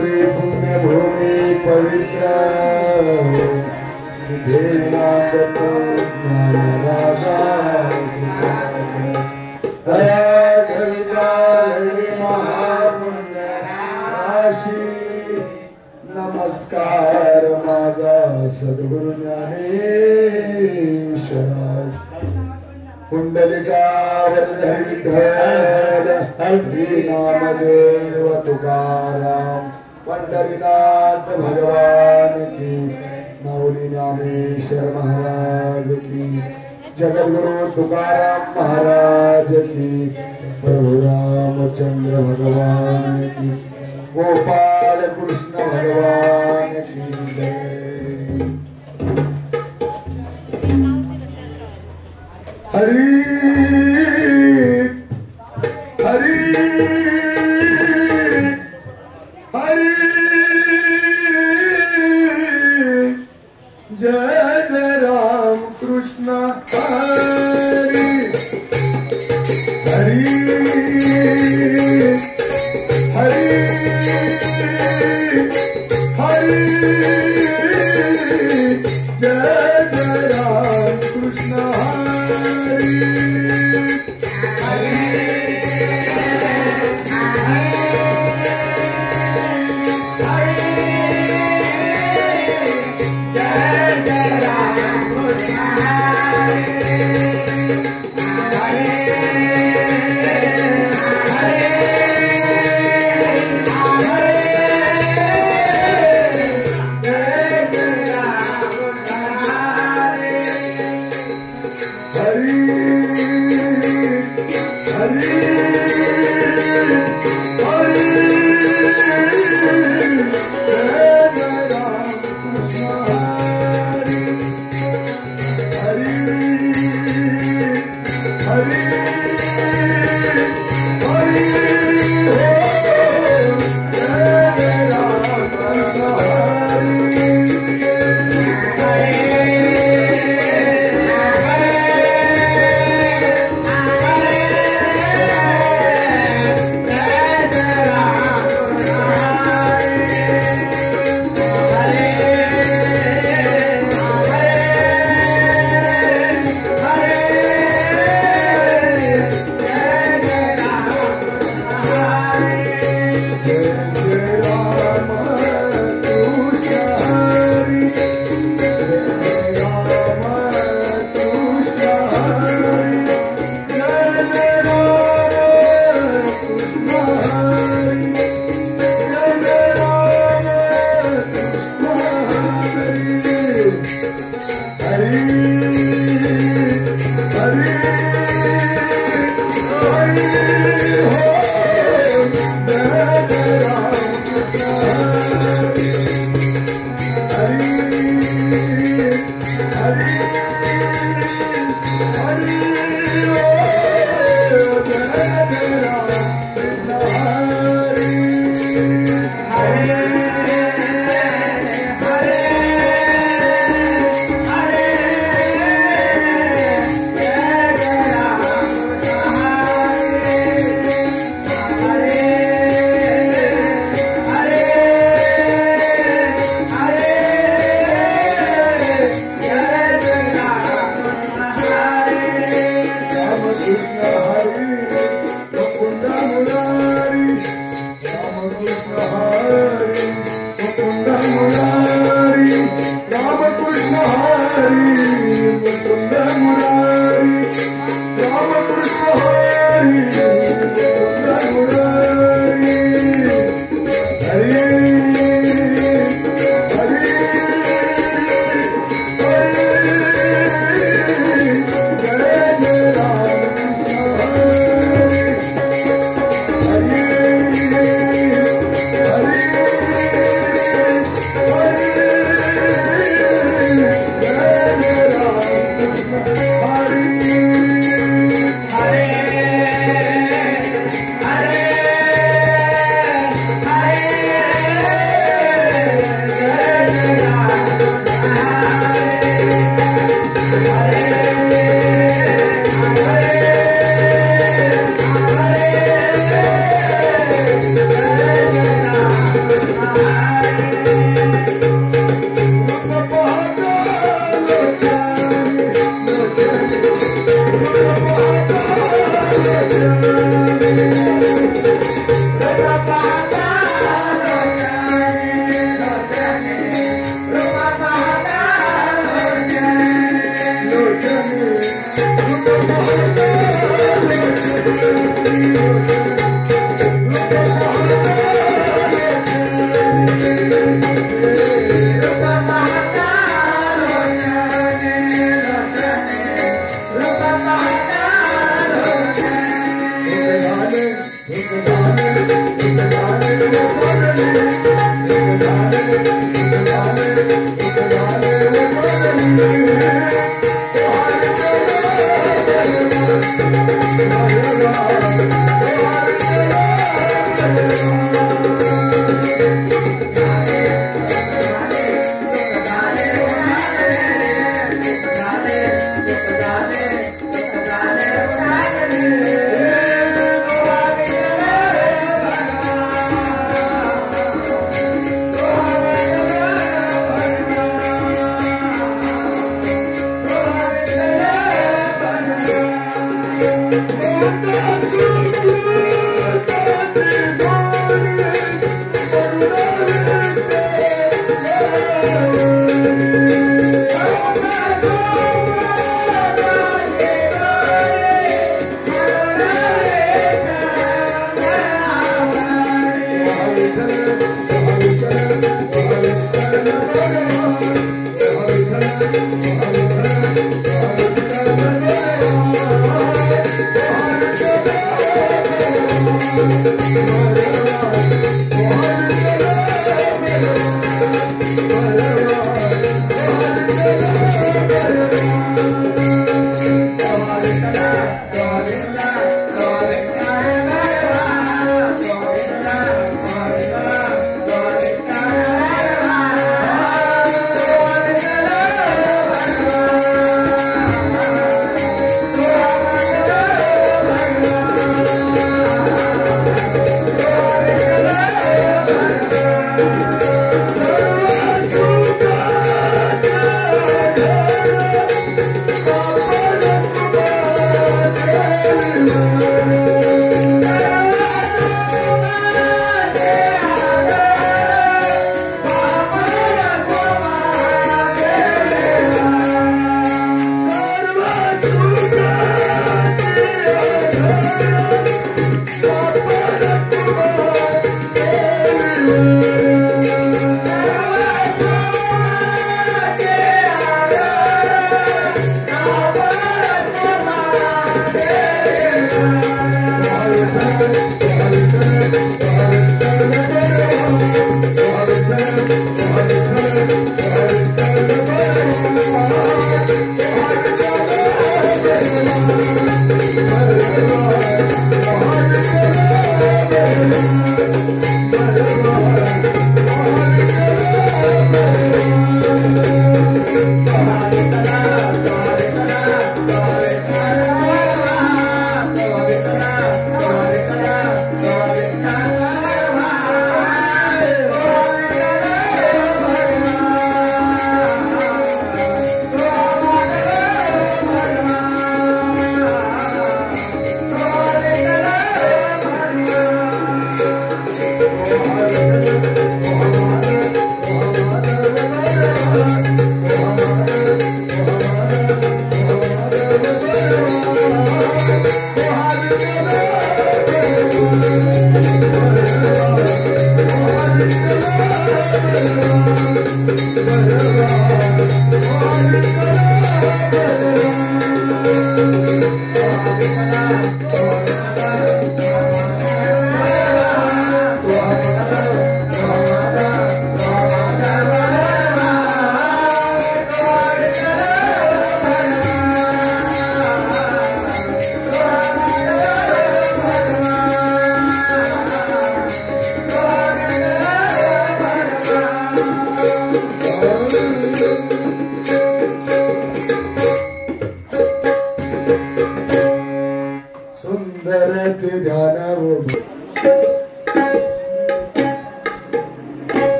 पुण्यभूमि पवित्र देवनागतो ज्ञानराजा दया कवितालि महापुण्य राशी नमस्कार माझा सद्गुरु ज्ञानेश्वरास कुंडलिकावर विठ्ठल श्री नामदेव तुकाराम पंढरीनाथ भगवान की माऊली ज्ञानेश्वर महाराज की जगद्गुरु तुकाराम महाराज की प्रभु रामचंद्र भगवान की गोपाल कृष्ण भगवान की जय। हरि हरि हरि जय जय राम कृष्ण हरि हरि हरि हरि जय जय राम कृष्ण हरि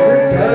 विठ्ठल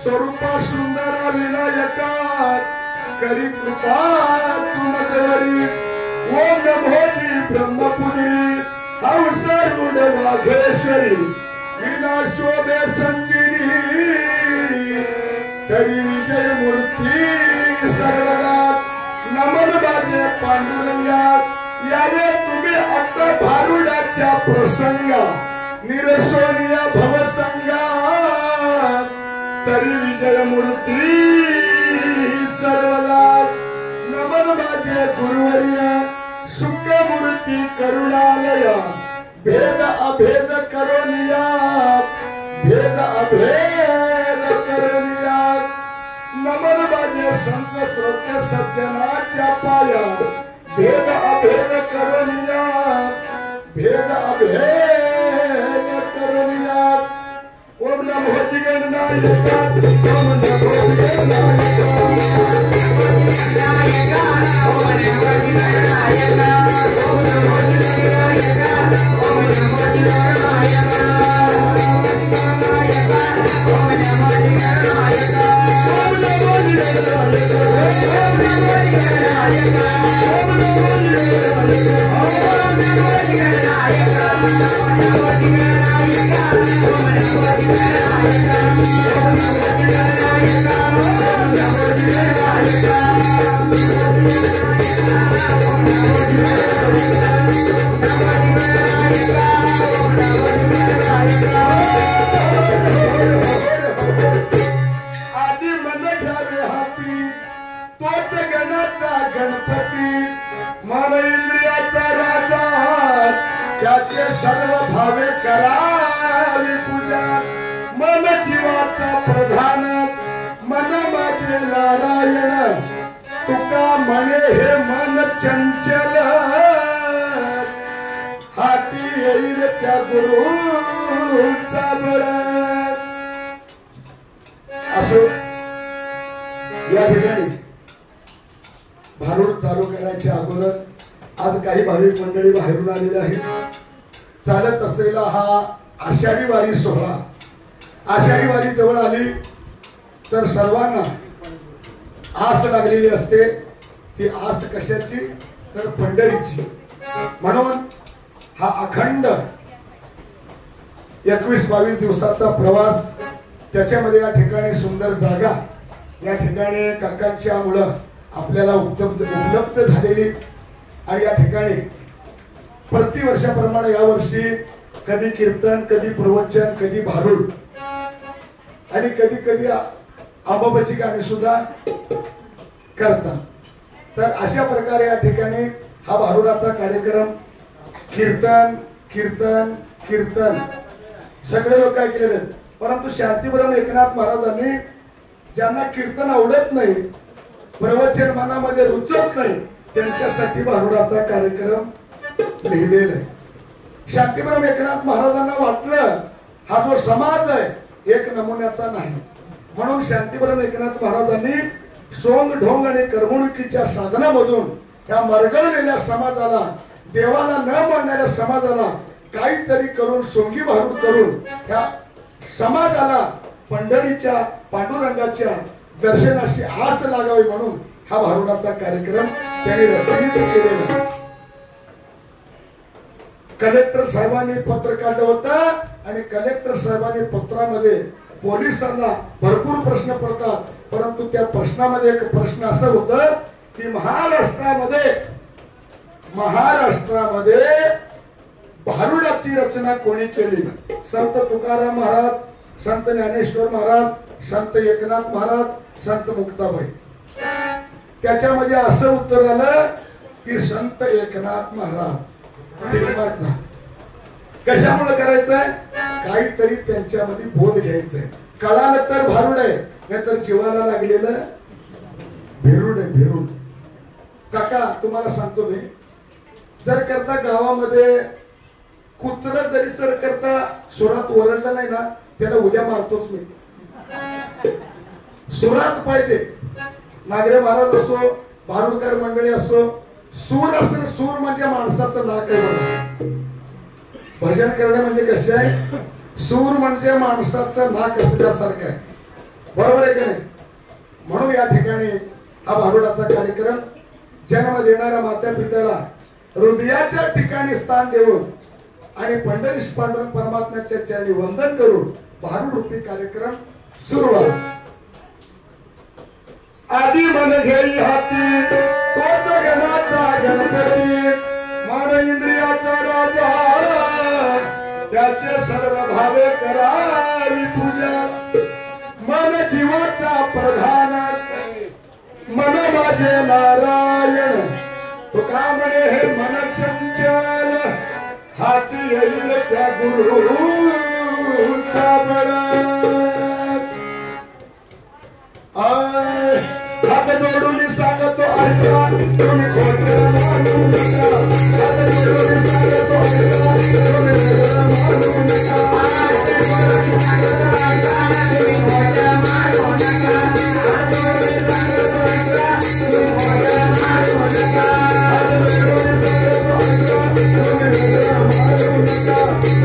स्वरूपा सुंदरा विनायका करी कृपा तुमकवरी ओम नमोजी ब्रह्मपुरी हंसरूढ वाघेश्वरी विनाशोभे संजीनी तरी विजय मूर्ती सर्वदा नमन माझे पांडुरंगात यावे तुम्ही आता भारुडाच्या प्रसंगा निरसोनिया भवसंगा तरी विजय मूर्ती सर्वदा नमन माझे गुरुवर्य सुख मूर्ती करुणालया भेद अभेद करोनिया भेद अभेद करोनिया नमन माझे संत श्रोते सज्जनाच्या पाया भेद अभेद करोनिया भेद अभेद करोनिया ओम नमो गणनायका ओम नमो गणनायका ओम नमो गणनायका ओम नमो गणनायका ओम नमो गणनायका ओम नमो गणनायका ओम नमो गणनायका ओम नमो आदि मन घ्यावे हाती तोच गणाचा गणपती मन इंद्रियाचा राजा त्याचे सर्व भावे करावी पूजा मन जीवाचा प्रधान मन माझे नारायण तुका म्हणे हे मन चंचल हाती येईल त्या गुरुचा बळ असो या ठिकाणी भारूड चालू करायच्या अगोदर आज काही भाविक मंडळी बाहेरून आलेले आहेत चालत असलेला हा आषाढी वारी सोहळा आषाढी वारी जवळ आली तर सर्वांना आस लागलेली असते ती आस कशाची तर पंढरीची म्हणून हा अखंड 21-22 दिवसाचा प्रवास त्याच्यामध्ये या ठिकाणी सुंदर जागा या ठिकाणी काकांच्या मुळे आपल्याला उपलब्ध झालेली आणि या ठिकाणी प्रतिवर्षाप्रमाणे या वर्षी कधी कीर्तन कधी प्रवचन कधी भारूड आणि कधी कधी अंबाबाची गाणी सुद्धा करतात तर अशा प्रकारे या ठिकाणी हा भारूडाचा कार्यक्रम कीर्तन कीर्तन कीर्तन सगळे लोक ऐकलेले आहेत परंतु शांतीब्रह्म एकनाथ महाराजांनी ज्यांना कीर्तन आवडत नाही प्रवचन मनामध्ये रुचत नाही त्यांच्यासाठी भारूडाचा कार्यक्रम लिहिलेला आहे शांतीब्रह्म एकनाथ महाराजांना वाटलं हा जो समाज आहे एक नमुन्याचा नाही म्हणून शांतीब्रह्म एकनाथ महाराजांनी सोंग ढोंग आणि करमणुकीच्या साधनामधून ह्या मरगळलेल्या समाजाला देवाला न मानणाऱ्या समाजाला काहीतरी करून सोंगी भारूड करून ह्या समाजाला पंढरीच्या पांडुरंगाच्या दर्शनाची आस लागावी म्हणून हा भारूडाचा कार्यक्रम त्यांनी रचनेत केलेला कलेक्टर साहेबांनी पत्र काढलं होतं आणि कलेक्टर साहेबांनी पत्रामध्ये पोलिसांना भरपूर प्रश्न पडतात परंतु त्या प्रश्नामध्ये एक प्रश्न असं होतं की महाराष्ट्रामध्ये भारूडाची रचना कोणी केली संत तुकाराम महाराज संत ज्ञानेश्वर महाराज संत एकनाथ महाराज संत मुक्ताबाई त्याच्यामध्ये असं उत्तर आलं की संत एकनाथ महाराज कशामुळे करायचंय काहीतरी त्यांच्यामध्ये बोध घ्यायचंय कळालं तर भारूड आहे नाहीतर जीवाला लागलेलं भेरूड आहे भेरूड काका तुम्हाला सांगतो मी जर करता गावामध्ये कुत्र जरी सर करता सुरात ओरडलं नाही ना त्याला उद्या मारतोच मी सुरात पाहिजे नागरे महाराज असो भारूडकर मंडळी असो सूर असणं सूर म्हणजे माणसाचं नाक आहे भजन करणे म्हणजे कसे आहे सूर म्हणजे माणसाचं नाक असल्यासारखं आहे बरोबर आहे का नाही म्हणून या ठिकाणी हा भारूडाचा कार्यक्रम जन्म देणाऱ्या माता पित्याला हृदयाच्या ठिकाणी स्थान देऊन आणि पंढरीश पांडुरंग परमात्म्याच्या चरणी वंदन करून भारूड रूपी कार्यक्रम सुरू आहे आधी मन घेई हाती तोच गणाचा गणपती मन इंद्रियाचा राजा त्याचे सर्व भावे करावी पूजा मन जीवाचा प्रधान मन माझे नारायण तुका म्हणे हे मन चंचल हाती येईल त्या गुरुचा बळा हात जोडून सांगतो ऐका तुम्ही खोटं मानू नका हात जोडून सांगतो ऐका तुम्ही खोटं मानू नका हात जोडून सांगतो ऐका तुम्ही खोटं मानू नका हात जोडून सांगतो ऐका तुम्ही खोटं मानू नका हात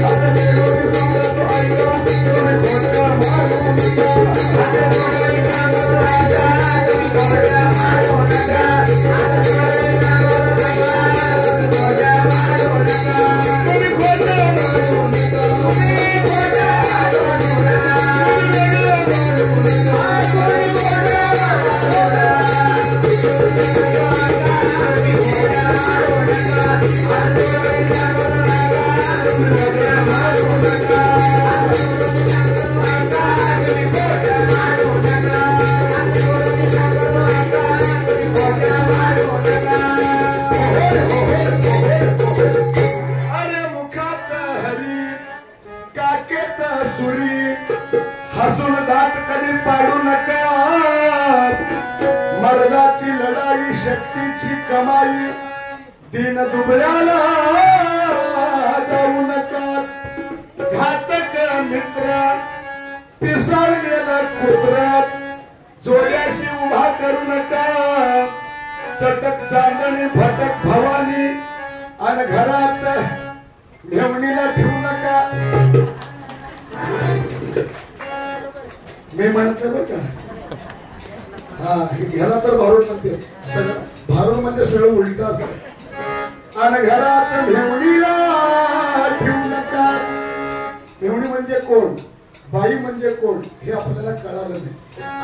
जोडून सांगतो ऐका तुम्ही खोटं मानू नका हात जोडून सांगतो ऐका तुम्ही खोटं मानू नका हात जोडून सांगतो ऐका हसून दात कधी पाडू नका मर्दाची लढाई शक्तीची कमाई दिन दुबळ्याला जाऊ नका घातक मित्र पिसाळलेला कुत्रात जोड्याशी उभा करू नका चटक चांदणी भटक भवानी आणि घरात मेवणीला ठेवू नका मी म्हणते बरं का हा ह्याला तर भारूड म्हणते सगळं भारूड म्हणजे सगळं उलट असत आणि घरात मेवणीला ठेवू नका मेवणी म्हणजे कोण बाई म्हणजे कोण हे आपल्याला कळालं नाही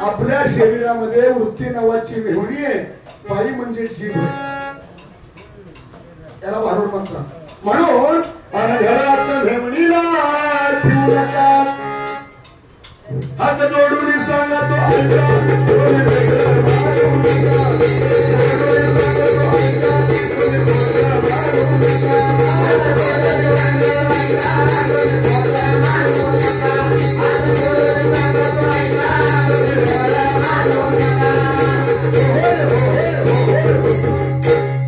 आपल्या शरीरामध्ये वृत्ती नावाची मेवणी आहे बाई म्हणजे जीव याला भारूड म्हणतात म्हणून आणि घरात मेवणीला ठेवू नका हात जोडून सांगतो ऐका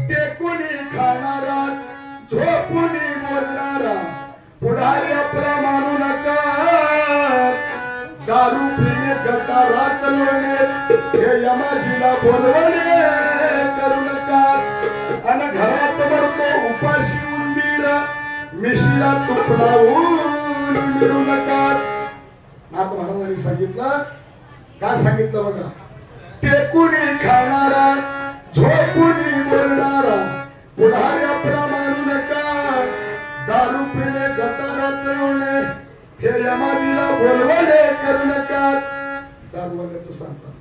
टेकुनी खाणारा झोपुनी बोलणारा पुढारी आपला मानू नका दारू पिणे गटारात लोणे हे यमाजीला बोलवणे करू नका आणि घरात मरतो उपाशी उंदीर मिशीला तूप लावून मिळू नका नाथ महाराजांनी सांगितलं काय सांगितलं बघा टेकुनी खाणारा झोपुनी बोलणारा पुढारी आपला मानू नका दारू पिणे गटारात लोणे हे यमाजीला बोलवणे करू नका दारूवाल्याचं सांगतात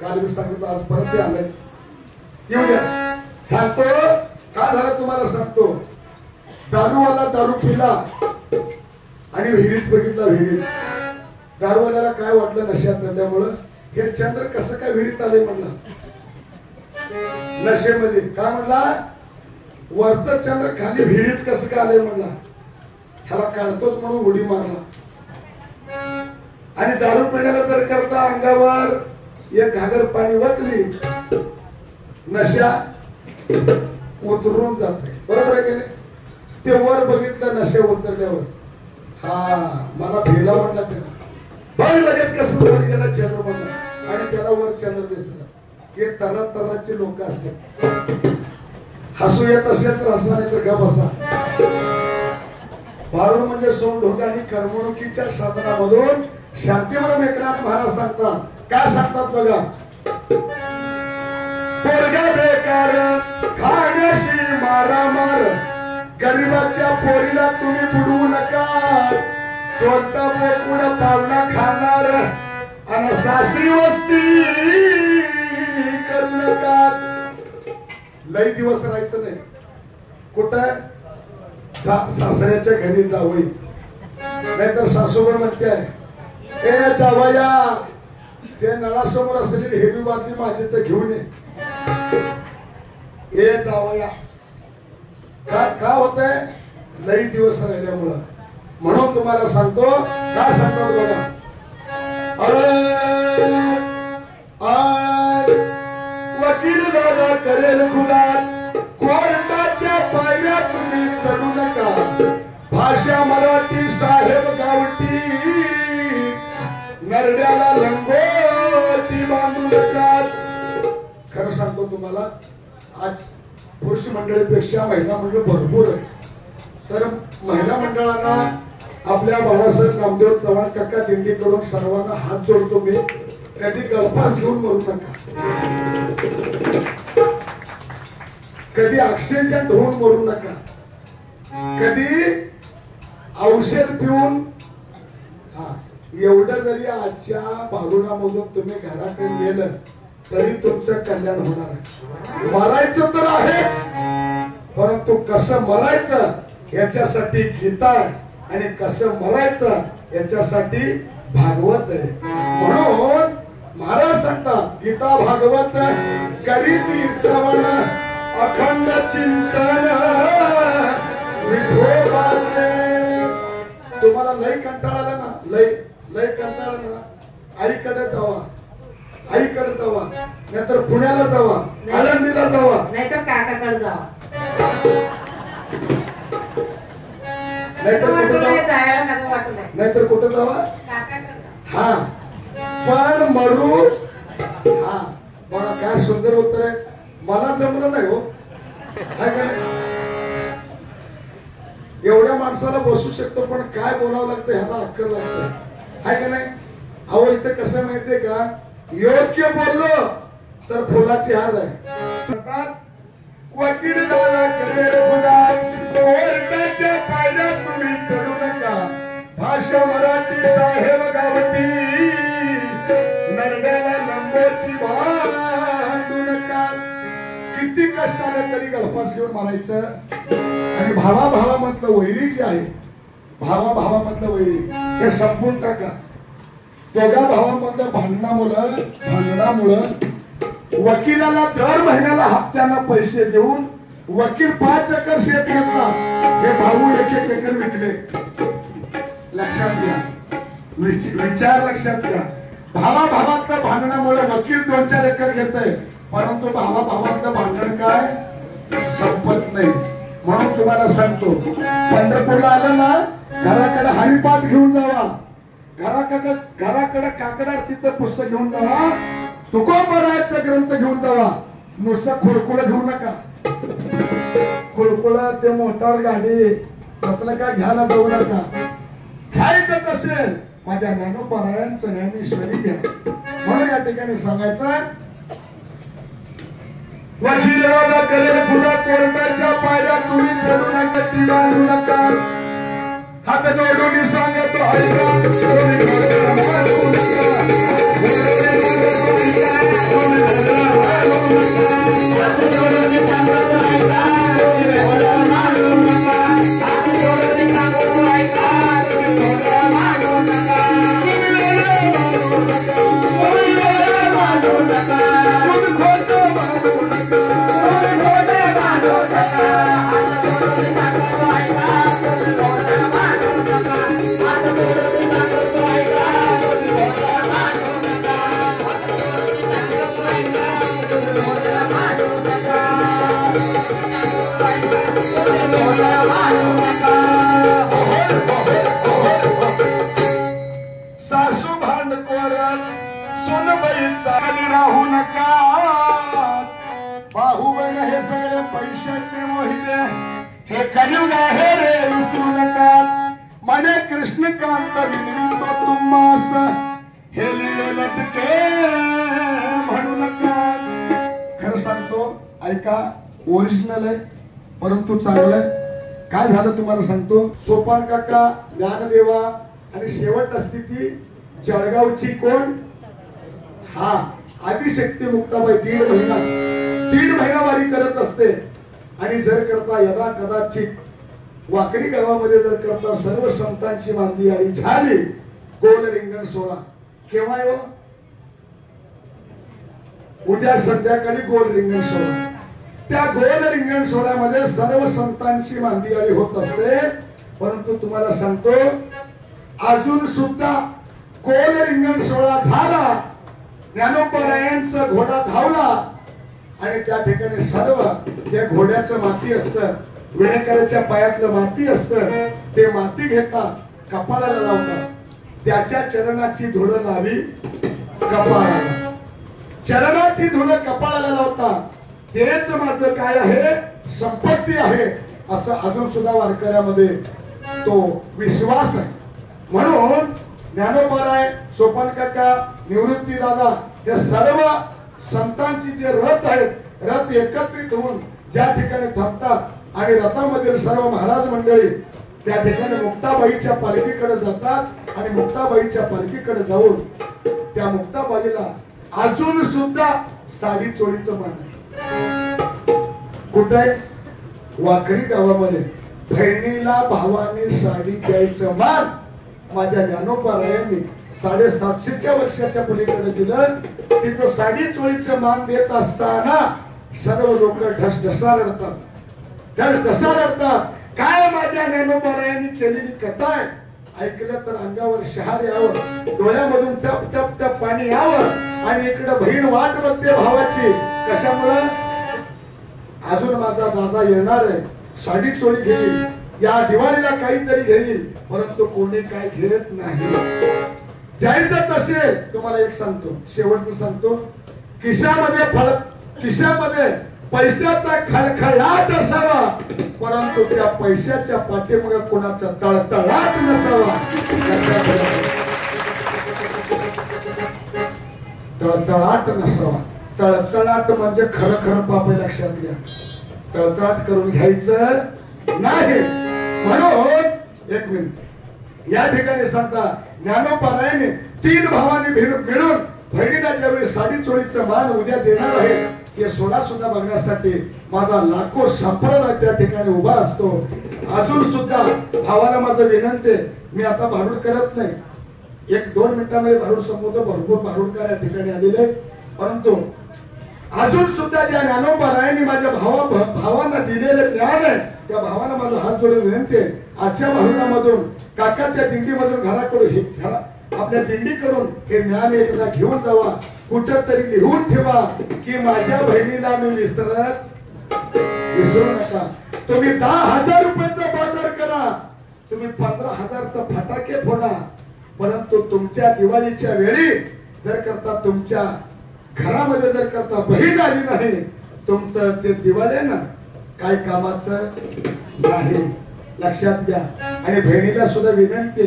काल मी सांगितलं आज परत ते आलंच येऊ द्या सांगतो काय झालं तुम्हाला सांगतो दारूवाला दारू पिला आणि विहिरीत बघितला विहिरीत दारूवाल्याला काय वाटलं नशेत चढल्यामुळं हे चंद्र कसं काय विहिरीत आले म्हणला नशेमध्ये काय म्हणला वरचं चंद्र खाली विहिरीत कसं काय आले म्हणला ह्याला काढतोच म्हणून उडी मारला आणि दारू पिण्याला तर करता अंगावर एक घागर पाणी वतली नशा उतरून जाते बरोबर आहे की नाही ते वर बघितलं नशा उतरल्यावर हा मला भेला म्हटला त्याला बघ लगेच कसं वर गेला चंद्र म्हणला आणि त्याला वर चंद्र दिसला हे तरातराचे लोक असतात हसू येत असेल तर हसा नाही तर गप बसा भारूड म्हणजे सोंग ढोका आणि करमणुकीच्या साधनामधून शांतीवरम एकनाथ महाराज सांगतात काय सांगतात बघा पोरगा बेकार खाण्याशी मारामार गरीबाच्या पोरीला तुम्ही बुडवू नका चोरटा बोकुड पावला खाणार आणि सासरी वस्ती लई दिवस राहायचं नाही. कुठं सासऱ्याच्या घरी जावई, नाहीतर सासूबाई म्हणते ए जावया ते नळासमोर असलेली हेवी बादली माझीच घेऊन ये जावया. का होतंय? लई दिवस राहिल्यामुळं. म्हणून तुम्हाला सांगतो काय सांगतात बघा. वकील दादा करेल खुदा, कोर्टाच्या पायऱ्या तुम्ही चढू नका. भाषा मराठी साहेब गावठी, नरड्याला लंगोटी बांधू नका. खरं सांगतो तुम्हाला, आज पुरुष मंडळीपेक्षा महिला मंडळ भरपूर आहे. तर महिला मंडळांना आपल्या बाळासाहेब नामदेव चव्हाण काका दिंडी करून सर्वांना हात जोडतो मी. कधी गळफास घेऊन मरू नका, कधी ऑक्सिजन होऊन मरू नका, कधी औषध पिऊन. हा, एवढं जरी आजच्या बारुणामधून तुम्ही घराकडे गेलं तरी तुमचं कल्याण होणार आहे. मरायचं तर आहेच, परंतु कसं मरायचं याच्यासाठी गीता आणि कसं मरायचं याच्यासाठी भागवत आहे. म्हणून महाराज सांगतात गीता भागवत करीती श्रवण अखंड चिंतन विठोबाचे. तुम्हाला लय कंटाळा ना, लय कंटाळा ना, आईकडे जावा, आईकडे जावा, नाहीतर पुण्याला जावा, आळंदीला जावा, नाहीतर काकाकडे जावा, नाहीतर कुठे जावा. हा, पण मरू. हा बघा काय सुंदर उत्तर आहे. मला जमलं नाही हो, काय का नाही. एवढ्या माणसाला बसू शकतो, पण काय बोलावं लागतं ह्याला अक्कल लागतं, आहे का नाही. अहो इथे कसं माहितीये का, योग्य बोललो तर फुलाची हार आहे. वकील दादा करेल खुदा, कोर्टाच्या पायऱ्या तुम्ही चढू नका. भाषा मराठी साहेब गावठी, नरड्याला लंबोटी बांधू नका. किती कष्टाने तरी गळफास घेऊन मारायचं. आणि भावाभावामधलं वैरी जे आहे, भावाभावामधलं वैरी हे संपून टाका. दोघा भावामधल्या भांडणामुळं वकिलाला दर महिन्याला हप्त्याला पैसे देऊन वकील 5 एकर शेत घेतला, हे भाऊ 1-1 एकर विकले. लक्षात घ्या, विचार लक्षात घ्या. भावाभावातल्या भांडणामुळे वकील 2-4 एकर घेतय, परंतु भावाभावातलं भांडण काय संपत नाही. म्हणून तुम्हाला सांगतो, पंढरपूरला आलं ना, घराकडे हरिपाठ घेऊन जावा, घराकडे काकड आरतीचं पुस्तक घेऊन जावा, तुकोबरायचा ग्रंथ घेऊन जावा. नुसतं खुळकुळ घेऊ नका. खुळकुळ ते मोटार गाडी असलं काय घ्यायला जाऊ नका. घ्यायचंच असेल माझ्या ज्ञानोपरायण ज्ञानेश्वरी घ्या. म्हणून या ठिकाणी सांगायचं, वकिलाला करेल खुदा, कोर्टाच्या पायऱ्या तुम्ही चढू नका, ती बांधू नका. हात जोडून सांगतो ऐका, सासू भांडकोर सोनबाईचा राहू नका. बाहू बहीण हे सगळे पैशाचे मोहिरे, हे कलियुग आहे रे विसरू नका. मने कृष्णकांत विनवितो तुम्हास, हे लिळे लटके म्हणू नका. खरं सांगतो ऐका, ओरिजिनल आहे परंतु चांगलं आहे. काय झालं तुम्हाला सांगतो. सोपान काका, ज्ञानदेवा आणि शेवट असती ती जळगावची कोण, हा आदिशक्ती मुक्ताबाई. 1.5 महिना महिनावारी करत असते. आणि जर करता यदा कदाचित वाकडी गावामध्ये जर करता सर्व संतांची मांदी आणि झाली गोल रिंगण सोहळा. केव्हा येऊ? उद्या संध्याकाळी गोल रिंगण सोहळा. त्या गोल रिंगण सोहळ्यामध्ये सर्व संतांची मांदियाळी होत असते. परंतु तुम्हाला सांगतो अजून सुद्धा गोल रिंगण सोहळा झाला, ज्ञानोबरायांचा घोडा धावला आणि त्या ठिकाणी सर्व त्या घोड्याचं माती असतं, विणकराच्या पायातलं माती असतं, ते माती घेतात, कपाळाला लावतात. त्याच्या चरणाची धूळ लावी कपाळाला, चरणाची धूळ कपाळाला लावतात. तेच माझं काय आहे, संपत्ती आहे, असं अजून सुद्धा वारकऱ्यामध्ये तो विश्वास आहे. म्हणून ज्ञानोबराय, सोपान काका, निवृत्ती दादा या सर्व संतांची जे रथ आहेत, रथ एकत्रित होऊन ज्या ठिकाणी थांबतात आणि रथामधील सर्व महाराज मंडळी त्या ठिकाणी मुक्ताबाईच्या पालखीकडे जातात आणि मुक्ताबाईच्या पालखीकडे जाऊन त्या मुक्ताबाईला अजून सुद्धा साडी चोळीचं मान आहे. कुठे? वाकडी गावामध्ये बहिणीला भावाने साडी द्यायचं मान माझ्या ज्ञानोबरायांनी 750 वर्षाच्या पलीकडे दिलं. तिथं साडी चोळीचं मान देत असताना सर्व लोक ढसढसा रडतात, ढसढसा रडतात. काय माझ्या ज्ञानोबरायांनी केलेली कथा आहे, ऐकलं तर अंगावर शहार यावं, डोळ्यामधून टप टप टप पाणी यावं. आणि इकडे बहीण वाट बघते भावाची, कशामुळं? अजून माझा दादा येणार आहे, साडी चोळी घेईल, या दिवाळीला काहीतरी घेईल, परंतु कोणी काय घेत नाही. द्यायचंच असेल, तुम्हाला एक सांगतो, शेवटचं सांगतो, खिशामध्ये पैशाचा खळखळाट असावा, परंतु त्या पैशाच्या पाठीमागे कोणाचा तळतळाट नसावा. तळतळाट नसावा. तळतळाट म्हणजे खरं खरं पाप आहे, लक्षात घ्या. तळतळाट करून घ्यायचं नाही. म्हणून एक मिनिट या ठिकाणी सांगता ज्ञानोबरायाने 3 भावांनी मिळून बहिणीला ज्यावेळी साडी चोळीचं मान उद्या देणार आहे, ते सोहळा सुद्धा बघण्यासाठी माझा लाखो संप्रदाय त्या ठिकाणी उभा असतो. अजून सुद्धा भावाला माझं विनंती, मी आता भारूड करत नाही, 1-2 मिनिटांमध्ये भारूड संपवतो. भरपूर भारूडकर या ठिकाणी आलेले, परंतु अजून सुद्धा ज्या ज्ञानोबरायांनी माझ्या भावांना दिलेलं ज्ञान आहे, त्या भावांना माझा हात जोडून विनंती आहे, आजच्या भारूडामधून काकाच्या दिंडीमधून घराकडून आपल्या दिंडीकडून हे ज्ञान एकदा घेऊन जावा, कुठंतरी लिहून ठेवा की माझ्या बहिणीला मी विसरू नका. तुम्ही 10,000 रुपयाचा बाजार करा, तुम्ही 15,000चा फटाके फोडा, परंतु तुमच्या दिवाळीच्या वेळी जर करता तुमच्या घरामध्ये जर करता बहीण आली नाही, तुमचं ते दिवाळी ना काय कामाचं नाही, लक्षात घ्या. आणि बहिणीला सुद्धा विनंती,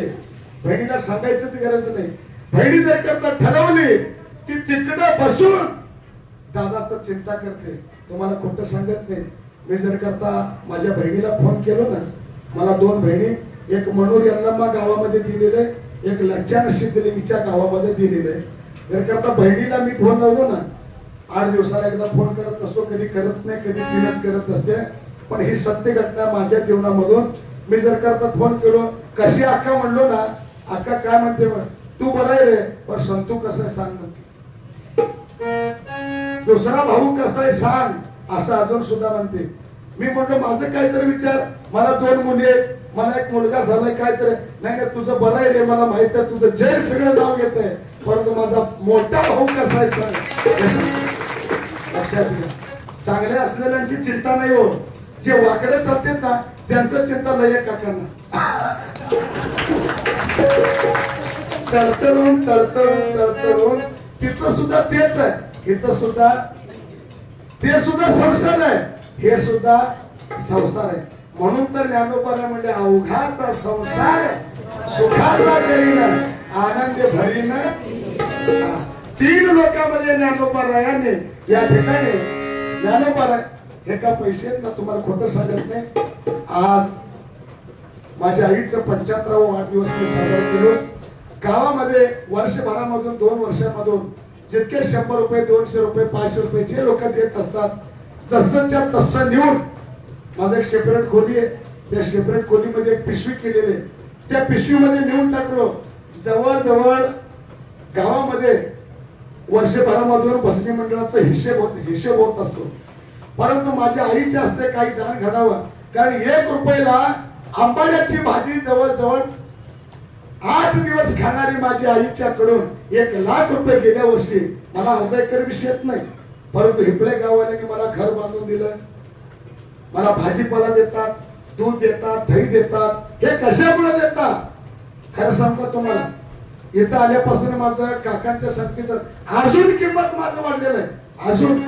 बहिणीला सांगायचीच गरज नाही. बहिणी जर करता ठरवली ती तिकडे बसून दादाचं चिंता करते, तुम्हाला खोटं सांगत नाही. मी जर करता माझ्या बहिणीला फोन केलो ना, मला 2 बहिणी, एक मनोर यल्लम्मा गावामध्ये दिलेले, एक लज्जान सिद्धलिंगच्या गावामध्ये दिलेले. जर करता बहिणीला मी फोन लावलो ना, 8 दिवसाला एकदा फोन करत असतो, कधी करत नाही, कधी 3च करत असते. पण ही सत्य घटना माझ्या जीवनामधून, मी जर करता फोन केलो, कशी अक्का म्हणलो ना, अक्का काय म्हणते, तू बरा आहे रे, पण संतू कसं आहे सांग ना, दुसरा भाऊ कसा आहे सांग, असं अजून सुद्धा म्हणते. मी म्हणतो माझं काहीतरी विचार, मला 2 मुली आहेत, मला एक मुलगा झालाय, काहीतरी नाही नाही तुझं बरं आहे रे, मला माहित आहे तुझं जग सगळं नाव घेत आहे, परंतु माझा मोठा भाऊ कसा आहे सांग. लक्षात घ्या, चांगले असलेल्यांची चिंता नाही हो, जे वाकडे चालतात ना त्यांचं चिंता लय काकांना. तळतळून तळतळून तळतळून तिथं सुद्धा तेच आहे, इथं सुद्धा ते सुद्धा संसार आहे, हे सुद्धा संसार आहे. म्हणून तर ज्ञानोबा म्हणजे अवघाचा संसार सुखाचा करीन आनंद भरीन. 3 लोकांमध्ये ज्ञानोबरायाने या ठिकाणी ज्ञानोबराय हे का पैसे ना, तुम्हाला खोटं सांगत नाही. आज माझ्या आईचं 75वा वाढदिवस मी साजरा केलो. गावामध्ये वर्षभरामधून 2 वर्षांमधून जितके 100 रुपये, 200 रुपये, 500 रुपये जे लोक देत असतात, जसंच्या तसं नेऊन माझं एक सेपरेट खोली आहे, त्या सेपरेट खोलीमध्ये एक पिशवी केलेली आहे, त्या पिशवीमध्ये नेऊन टाकलो. जवळजवळ गावामध्ये वर्षभरामधून भजनी मंडळाचा हिशेब होत असतो, परंतु माझ्या आईच्या हस्ते काही दान घडावं, कारण 1 रुपयाला आंबाड्याची भाजी जवळजवळ 8 दिवस खाणारी माझी आईच्याकडून 1 लाख रुपये गेल्या वर्षी. मला अर्धा एकर बी शेत नाही, परंतु हिपळे गाववाल्यांनी मला घर बांधून दिलं, मला भाजीपाला देतात, दूध देतात, दही देतात. हे कशामुळे देतात खरं सांगतो तुम्हाला, इथं आल्यापासून माझं काकांच्या संगतीत अजून किंमत माझं वाढलेलं आहे, अजून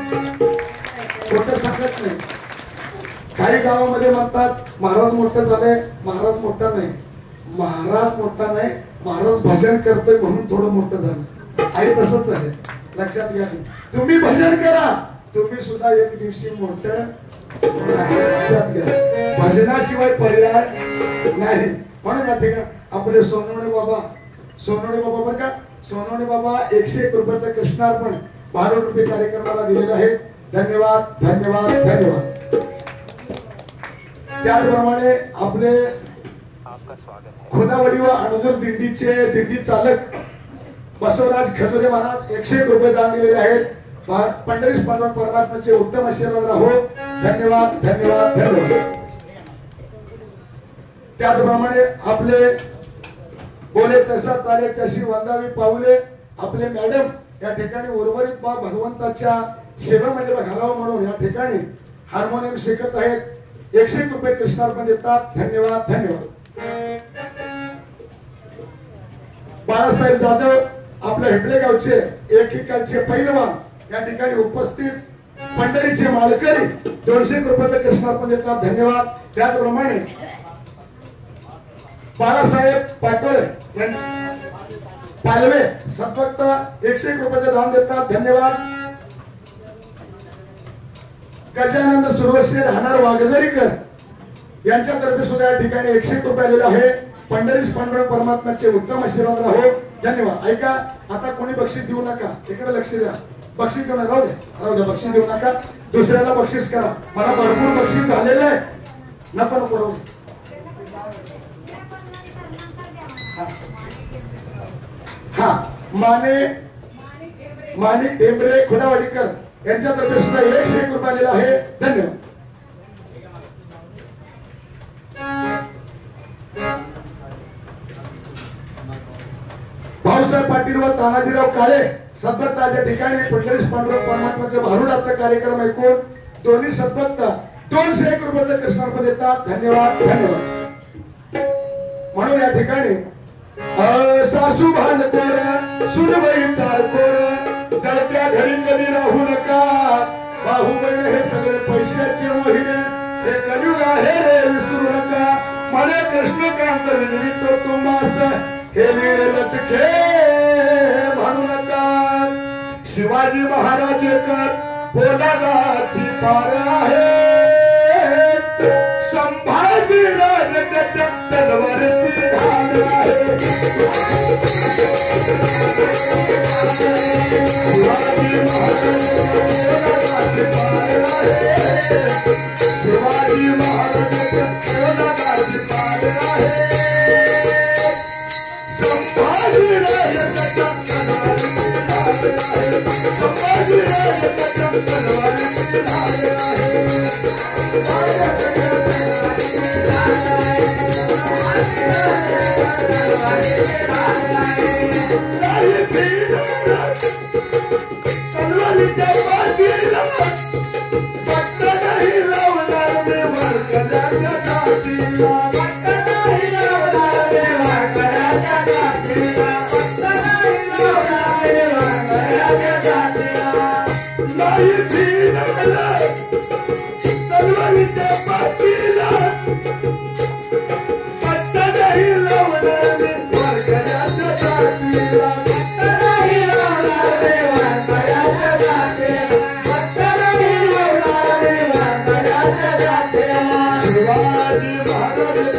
खोटं सांगत नाही. काही गावामध्ये म्हणतात महाराज मोठं झाले, महाराज मोठा नाही, महाराज मोठा नाही, महाराज भजन करतोय म्हणून थोडं मोठं झालं आहे. तसंच आहे, लक्षात घ्या. तुम्ही भजन करा, तुम्ही सुद्धा एक दिवशी मोठं लक्षात घ्या. भजनाशिवाय पर्याय नाही. म्हणून या ठिकाणी आपले सोनवणे बाबा बरं का, सोनवणे बाबा 101 रुपयाचं कृष्णार्पण 12 रुपये कार्यक्रमाला दिलेलं आहे. धन्यवाद धन्यवाद धन्यवाद. त्याचप्रमाणे आपले खोदावडी व अणजूर दिंडीचे दिंडी चालक बसवराज खजुरे महाराज 101 रुपये दान दिलेले आहेत. पंढरीश पांडुरंग परमात्म्याचे उत्तम आशीर्वाद राहो. धन्यवाद धन्यवाद धन्यवाद. त्याचप्रमाणे आपले बोले तसा चाले तशी वंदावी पाऊले आपले मॅडम या ठिकाणी उर्वरित भगवंताच्या सेवेमध्ये घालावं म्हणून या ठिकाणी हार्मोनियम शिकत आहेत. 101 रुपये कृष्णार्पण देतात. धन्यवाद धन्यवाद. बाळासाहेब जाधव आपल्या हिपळे गावचे एकीकडचे पैलवान या ठिकाणी उपस्थित पंढरीचे मालकरी 200 रुपयाचं कृष्णार्पण देतात. धन्यवाद. त्याचप्रमाणे बाळासाहेब पाटोळे पालवे सत्वक्त 101 रुपयाचे दान देतात. धन्यवाद. गजानंद सुरवसे राहणार वागदरीकर यांच्यातर्फे सुद्धा या ठिकाणी 101 रुपये आलेले आहे. पंढरीश पांडुरंग परमात्म्याचे उत्तम आशीर्वाद राहो. धन्यवाद. ऐका, आता कोणी बक्षीस देऊ नका, इकडे लक्ष द्या. बक्षीस देऊ नका, राहू द्या, बक्षीस देऊ नका. दुसऱ्याला बक्षीस करा. मला भरपूर बक्षीस झालेलं आहे. नको नको राहू. हा माणिक टेंबरे खुदावाडीकर यांच्यातर्फे सुद्धा 101 रुपये आलेला आहे. धन्यवाद. भाऊसाहेब पाटील व तानाजीराव काळे सद्भक्ताच्या ठिकाणी पंढरीश पांडुरंग परमात्म्याच्या भारुडाचा कार्यक्रम ऐकून दोन्ही सद्भक्त 201 रुपयाचे कृष्णार्पण देतात. धन्यवाद धन्यवाद. म्हणून या ठिकाणी सासू भानकोर सुनबाई चारकोर जळत्या घरी कधी राहू नका. भाऊ बहीण हे सगळे पैशाचे मोहिने, हे कलियुग आहे रे विसरू नका. म्हणे कृष्णकांत विनवितो तुम्हास हे वीर लटके म्हणू नका. शिवाजी महाराज कर पोलादाची पार आहे, संभाजी राजाच्या तलवारीची ढाल आहे. शिवाजी महाराज पोलादाची पार आहे, शिवाजी महाराज पोलादाची पार आहे. संभाजी राजाच्या तलवारीची ढाल आहे, संभाजी राजाच्या तलवारीची ढाल आहे. तलवारीच्या बागेला पट्टा नाही लावणार मी वारकऱ्याच्या जातीला. पट्टा नाही लावणार मी वारकऱ्याच्या जातीला. पट्टा नाही लावणार मी वारकऱ्याच्या जातीला. नाही भीड मला तलवारीच्या बागेला पट्टा नाही लावणार मी वारकऱ्याच्या जातीला. पट्टा नाही लावणार मी वारकऱ्याच्या जातीला. पट्टा नाही लावणार मी वारकऱ्याच्या जातीला. शिवाजी महाराज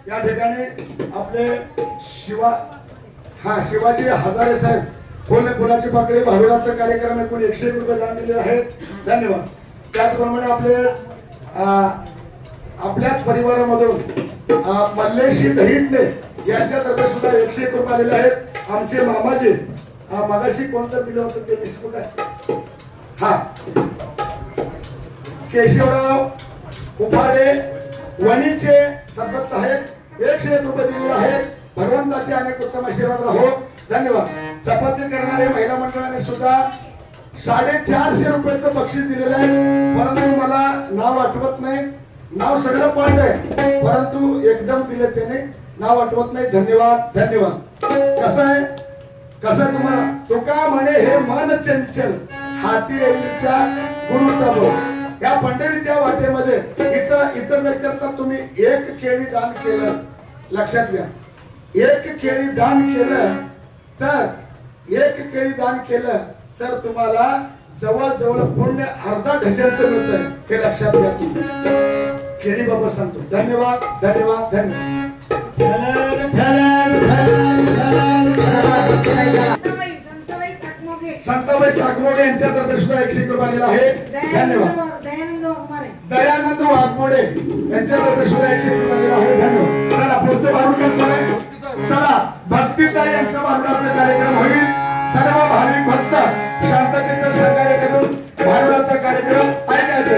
या ठिकाणी आपले शिवाजी हजारे साहेब फुलाची पाकळी भारुडाचा कार्यक्रम एकूण 101 रुपये दान दिलेले आहेत. धन्यवाद. त्याचप्रमाणे आपल्याच परिवारामधून मल्लेशी दहिंडे यांच्यातर्फे सुद्धा 101 रुपये आलेले आहेत. आमचे मामाजी मगाशी कोणतं दिलं होतं ते लिस्ट आहे. केशवराव उपाडे वणीचे सरपंच आहेत. 101 रुपये दिलेले आहेत. भगवंताचे अनेक उत्तम आशीर्वाद राहो. धन्यवाद. चपाती करणारे महिला मंडळाने सुद्धा 450 रुपयाचं बक्षीस दिलेलं आहे. परंतु मला नाव आठवत नाही. नाव सगळं पाठ आहे परंतु एकदम दिले त्याने नाव आठवत नाही. धन्यवाद. धन्यवाद. कसं तुम्हाला तुका म्हणे हे मन चंचल हाती येईल त्या गुरुचा बोल. या पंढरीच्या वाटेमध्ये इथं जर करता तुम्ही 1 केळी दान केलं, लक्षात घ्या, 1 केळी दान केलं तर तुम्हाला जवळजवळ पुण्य अर्धा डझनचं मिळतंय. हे लक्षात घ्या. केळी बाबा सांगतो. धन्यवाद. धन्यवाद. धन्यवाद. संताबाई काकमोडे यांच्यातर्फे सुद्धा 101 रुपये आलेला आहे. धन्यवाद. दयानंद वाघमोडे यांच्यातर्फे सुद्धा 101 रुपये आलेला आहे. धन्यवाद. चला पुढचं भारुड चला भक्तीताई यांचा भारुडाचा कार्यक्रम होईल. सर्व भाविक भक्त शांततेचं सहकार्य करून भारुडाचा कार्यक्रम ऐकायचा.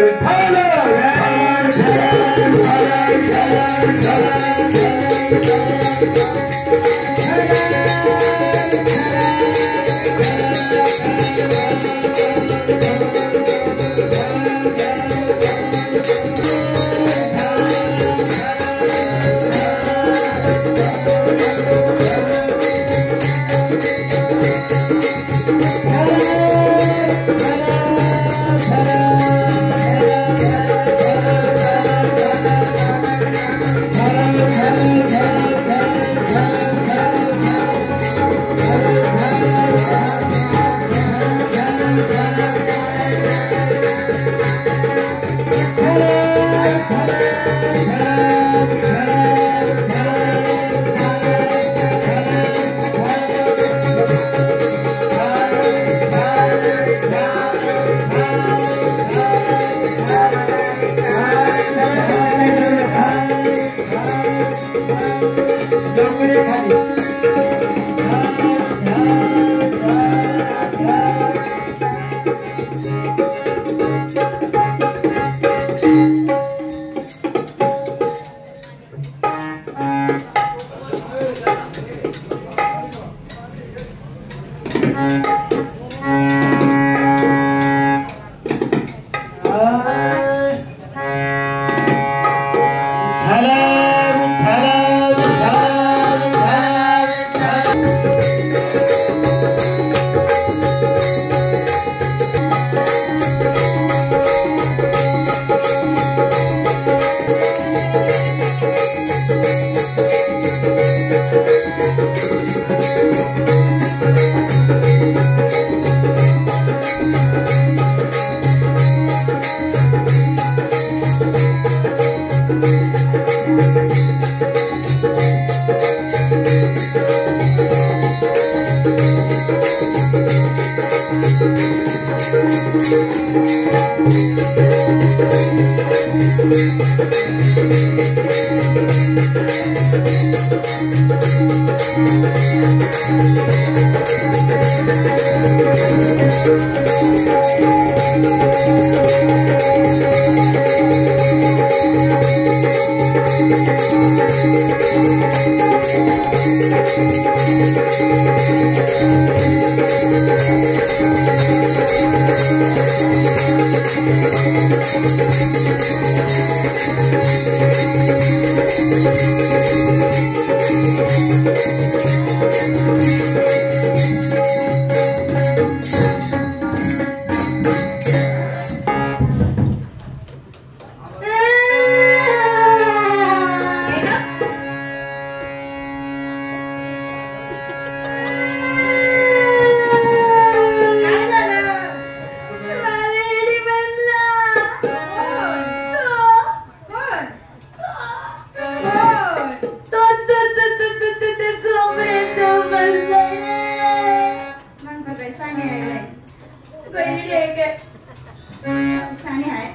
शाने आहे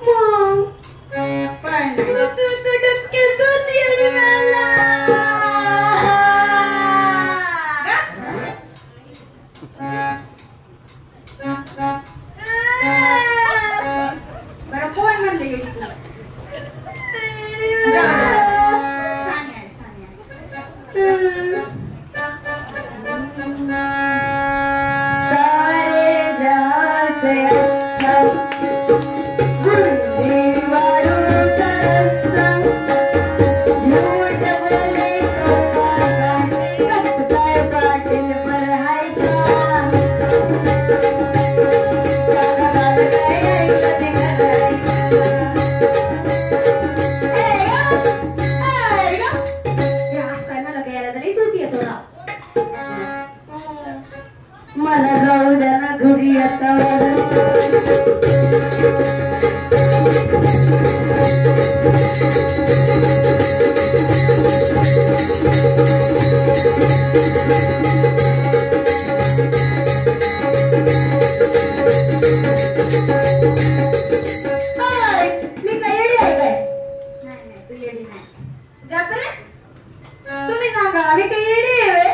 मग पण तू डुबके दूध येडी मला बरं कोण म्हणलं येडी तू शाने आहे सारे जहां से अच्छा मला जाऊ द्या ना घरी आता मी काय येडी आहे काय? नाही तू येडी नाही. गप्रे तुम्ही सांगा आम्ही काय येडी आहे?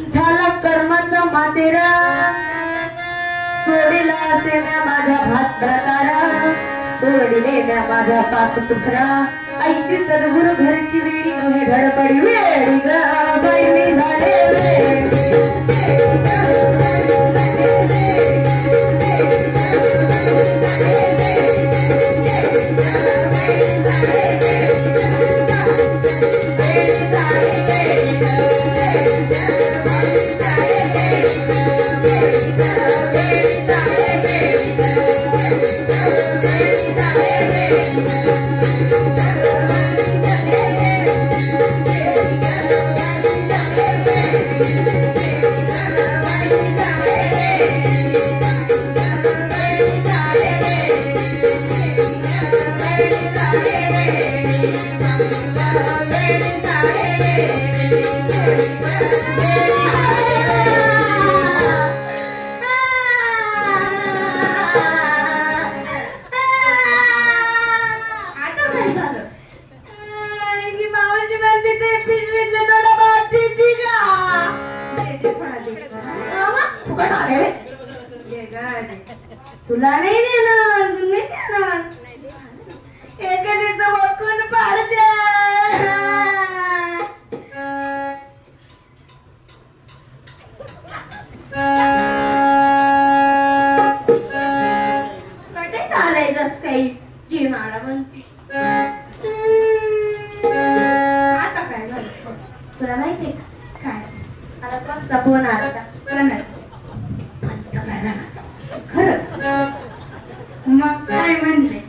झाला कर्माचा मातेरा सोडिला असे म्या माझ्या भात भरतारा सोडिले म्या माझ्या पाच तुकरा ऐकती सद्गुरु घरची वेळी नव्हे धडपडी वेळी ग बाई मी झाले तुला नाही देणार तुम्ही देणार एखाद्याचं वकून पाडत्या कटे चालायचंच काही जी मला म्हणते आता काय झालं तुला माहितीये का काय आता कोणता फोन आला का तुला नाही खरंच मग काय म्हणले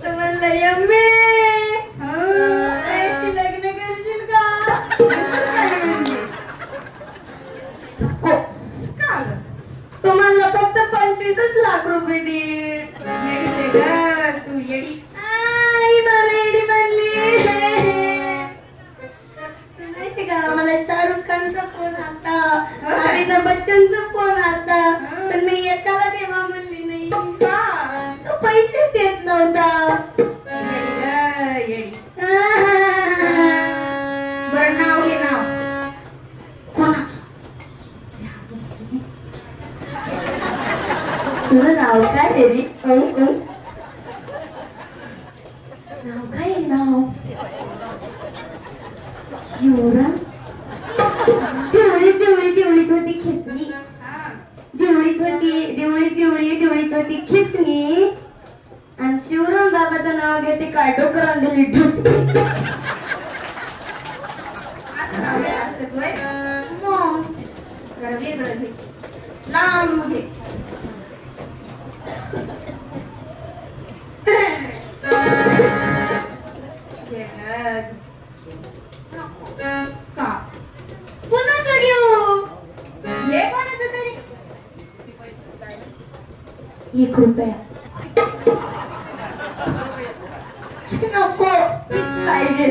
तर म्हणलं यम्मे लग्न करशील का काय म्हणले नको का तुम्हाला फक्त 25 लाख रुपये दे येडी ग तू येडी आई मला येडी म्हणली माहिती का मला शाहरुख खानचा फोन आलता अमिताभ बच्चनचा फोन आलता पण मी एकाला तेव्हा म्हणली नाही का तो पैसे देत नव्हता बरं नाव घे नाव कोणाचं तुझं नाव काय देवी नाव काय नाव शिवराम देवळीत होती खिसणी देवळीत होती खिसणी आणि शिवराम बाबाचं नाव घेते काय डोकरान दिली ढुसकी लांब घे का कुणाचं घेऊ ₹1 नको तीच पाहिजे.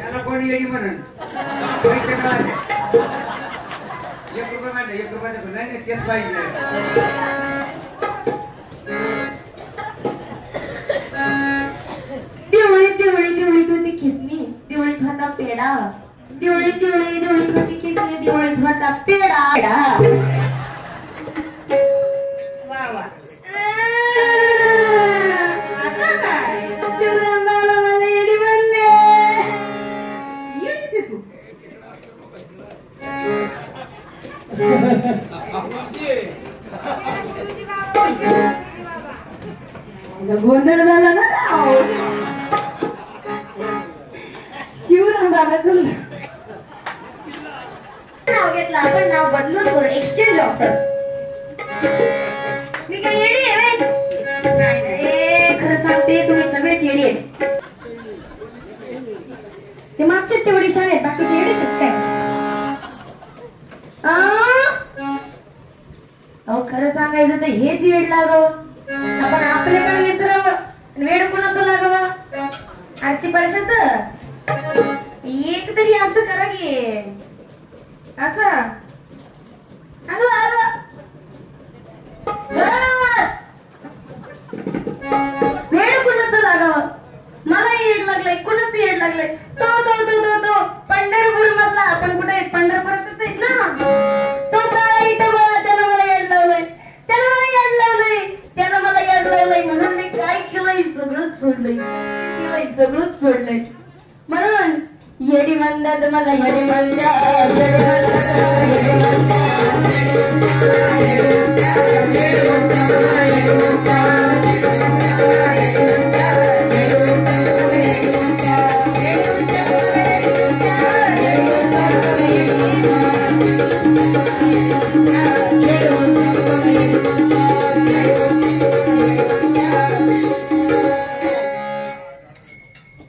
याला कोणी येईल म्हणून पैसे मिळाले ₹1 नाही ₹1 नाही तेच पाहिजे. दिवळी दिवळी दिवळीत होती खिसणी, दिवळीत होता पेढा. दिवळी दिवळी दिवळीत होती खिसणी, दिवळीत होता पेढा. वा वा. आता काय शिवराम बाबा मला येडी म्हणले. येडीच आहे तू. गोंधळ झाला ना राव. शिवराम बाबाचं नाव घेतलं आपण, नाव बदलून करू, एक्सचेंज ऑफर. मी काय येडी आहे व्हय? नाही नाही, खरं सांगते तुम्ही सगळेच येडी आहे. ते मागचे तेवढी शाळेत बाकीचे येडेच आहेत काय? अहो खरं सांगायचं तर हेच वेळ लागावं. आपण आपल्याकडे विसरावं, वेळ कोणाचं लागावा? आजची परिषद एक तरी असं करा की असं. हॅलो हॅलो वेळ कोणाचं लागावं? मला येड लागलंय, कोणाचं येड लागलंय? तो तो तो तो तो पंढरपूर मधला. आपण कुठे आहेत? पंढरपूरातच आहेत ना. तो काळा इथं बघा, त्यानं मला येड लावलंय, त्यानं मला येड लावलंय, त्यानं मला येड लावलंय. म्हणून मी काय केलंय? सगळंच सोडलंय. म्हणून येडी म्हणतात मला, येडी म्हणतात.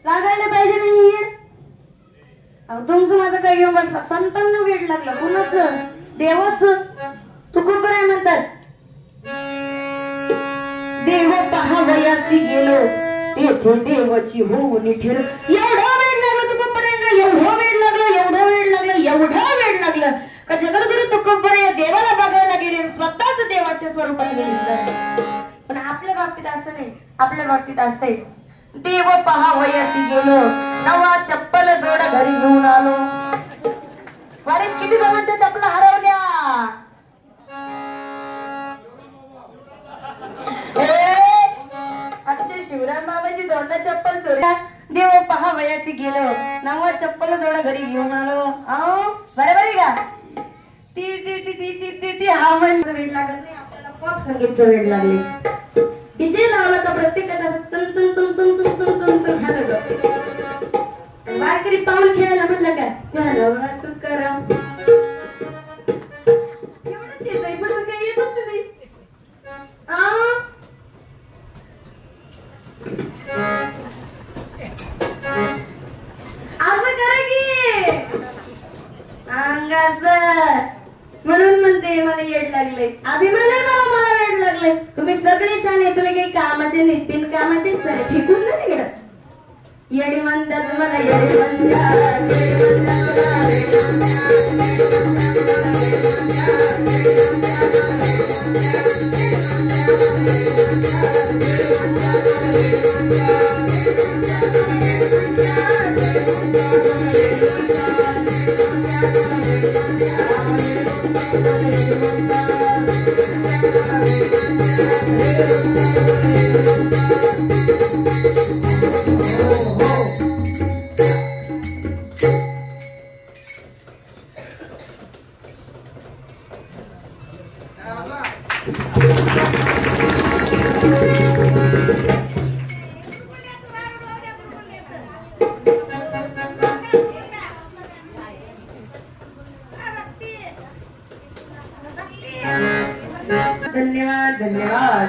लागायला पाहिजे नाही येड. तुमचं माझं काय घेऊन बसला? संतांना वेड लागला. कुणाचं? देवाचं. तुकोबराय म्हणतात, देव पहावयासी गेलो तेथे देवाची होऊन ठेर. एवढा वेळ लागला तुकोबरायांना, एवढा वेळ लागलं का जगद्गुरु तुकोबराय या देवाला बघायला गेले, स्वतःच देवाच्या स्वरूपात गेले. पण आपल्या बाबतीत असं नाही. आपल्या बाबतीत असं आहे, देव पहावयासी गेलो, नवा चप्पल जोड घरी घेऊन आलो. अरे किती जणांच्या चपला हरवल्या. आमच्या शिवराम बाबाची 2दा चप्पल चोऱ्या. देव पहावयासी गेलो, नवा चप्पल जोड घरी घेऊन आलो. बरोबर आहे का? ती ती ती ती ती ती ती हा म्हणजे वेळ लागत नाही. आपल्याला पॉप संगीतचं वेळ लागले. डीजे लावला का प्रत्येकाचा तन तन तन तन तन तन तन तन हलत. वारकरी पाऊल खेळायला म्हणलं का घालवा तू करा. एवढंच येतंय, पण काही येतच नाही. असं करा की अंगाचं. म्हणून म्हणते मला येड लागले. अभिमान आहे मला वेड लागले. तुम्ही सगळे शाणे, तुम्ही काही कामाचे नाही, तीन कामाचे सर फेकून नाही गेलं. येडी म्हणतात मला, येडी धन्यवाद धन्यवाद.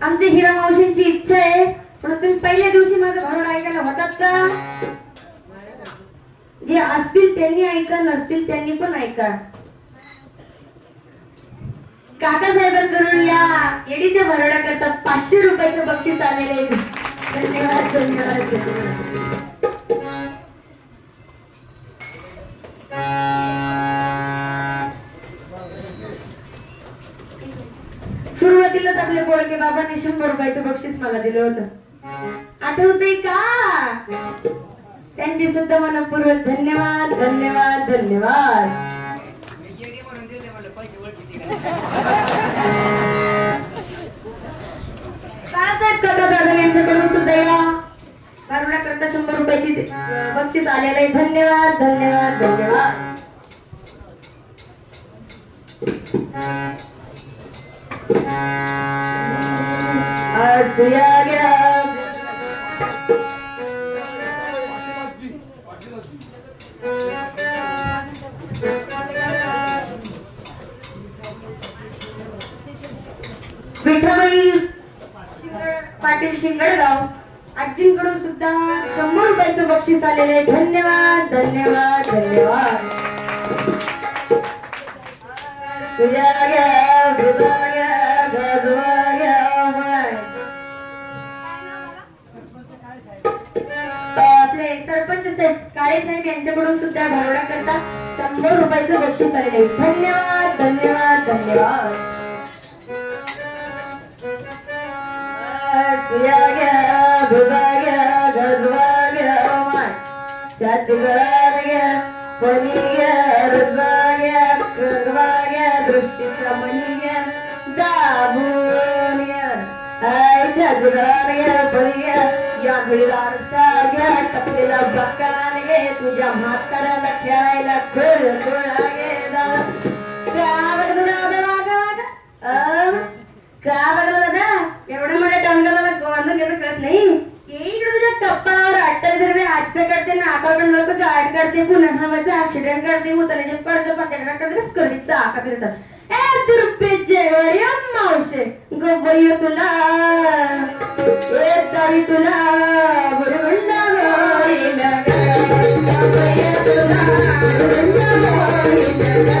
आमच्या हिरा मावशींची इच्छा आहे, पण तुम्ही पहिल्या दिवशी माझं भारुड ऐकायला होतात का? जे असतील त्यांनी ऐका, नसतील त्यांनी पण ऐका. काकासाहेबांकडून या येडीच्या भरवड्या करता 500 रुपयाचं बक्षीस आलेले आहे. धन्यवाद धन्यवाद. सुरुवातीलाच आपले बोळके बाबांनी 100 रुपयाचं बक्षीस मला दिलं होतं, आठवतंय का? त्यांचे सुद्धा मनपूर्वक धन्यवाद धन्यवाद धन्यवाद. बाळासाहेब काका दादा यांच्याकडून सुद्धा या करता 100 रुपयाची बक्षीस आलेलं आहे. धन्यवाद धन्यवाद धन्यवाद. आसुया गया विठ्ठलबाई पाटील शिंगडगाव आजींकडून सुद्धा 100 रुपयाचं बक्षीस आलेलं आहे. धन्यवाद धन्यवाद धन्यवाद. तुझ्या गया भुगा गया गजवा गया आपले सरपंच साहेब काळे साहेब यांच्याकडून सुद्धा भरवडा करता 100 रुपयाचं बक्षीस आलेलं आहे. धन्यवाद धन्यवाद धन्यवाद. सुया गया भुगा गया गजवा गया माय चाचगळा गया पनी गया रुजवा गया कगवा गया दृष्टीचा मनी गया दाबून गया आय चाचगळा गया पनी गया या घडीदार सा गया टपलेला बक्कान गे तुझ्या म्हाताऱ्याला खेळायला खोळ खोळा गे दादा का बघ दादा एवढं मला टंगला गोंधळ घेणं कळत नाही. इकडे तुझ्या कप्पावर 28 आजपे करते नाकाकडून लोक गाड करते पुन्हा हवाचा ऍक्सिडेंट करते उतरण्याचे कर्ज पकडा करते स्कर्डीचा आका फिरतात ए तुरुपेचे वय मावशे गोबई तुला ए ताई तुला बुरगुंडा होईला गोबई तुला बुरगुंडा होईला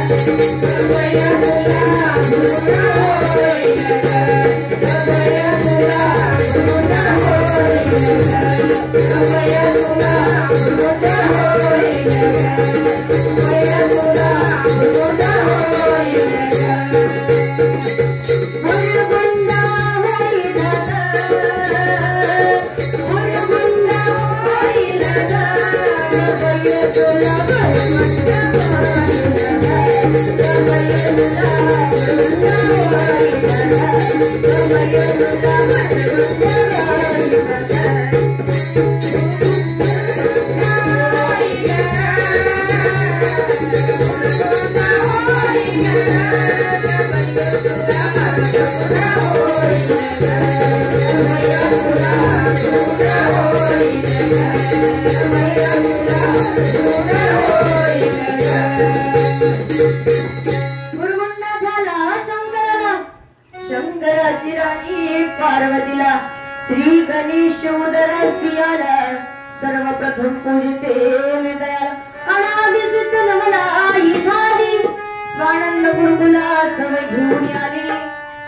गोबई तुला बुरगुंडा होईला शंकराची राणी पार्वतीला श्री गणेश उदरसियाला सर्वप्रथम पूजिते मी दयाला अनादि सिद्ध नमनाई झाली स्वानंद गुरुकुला सवय घेऊन आली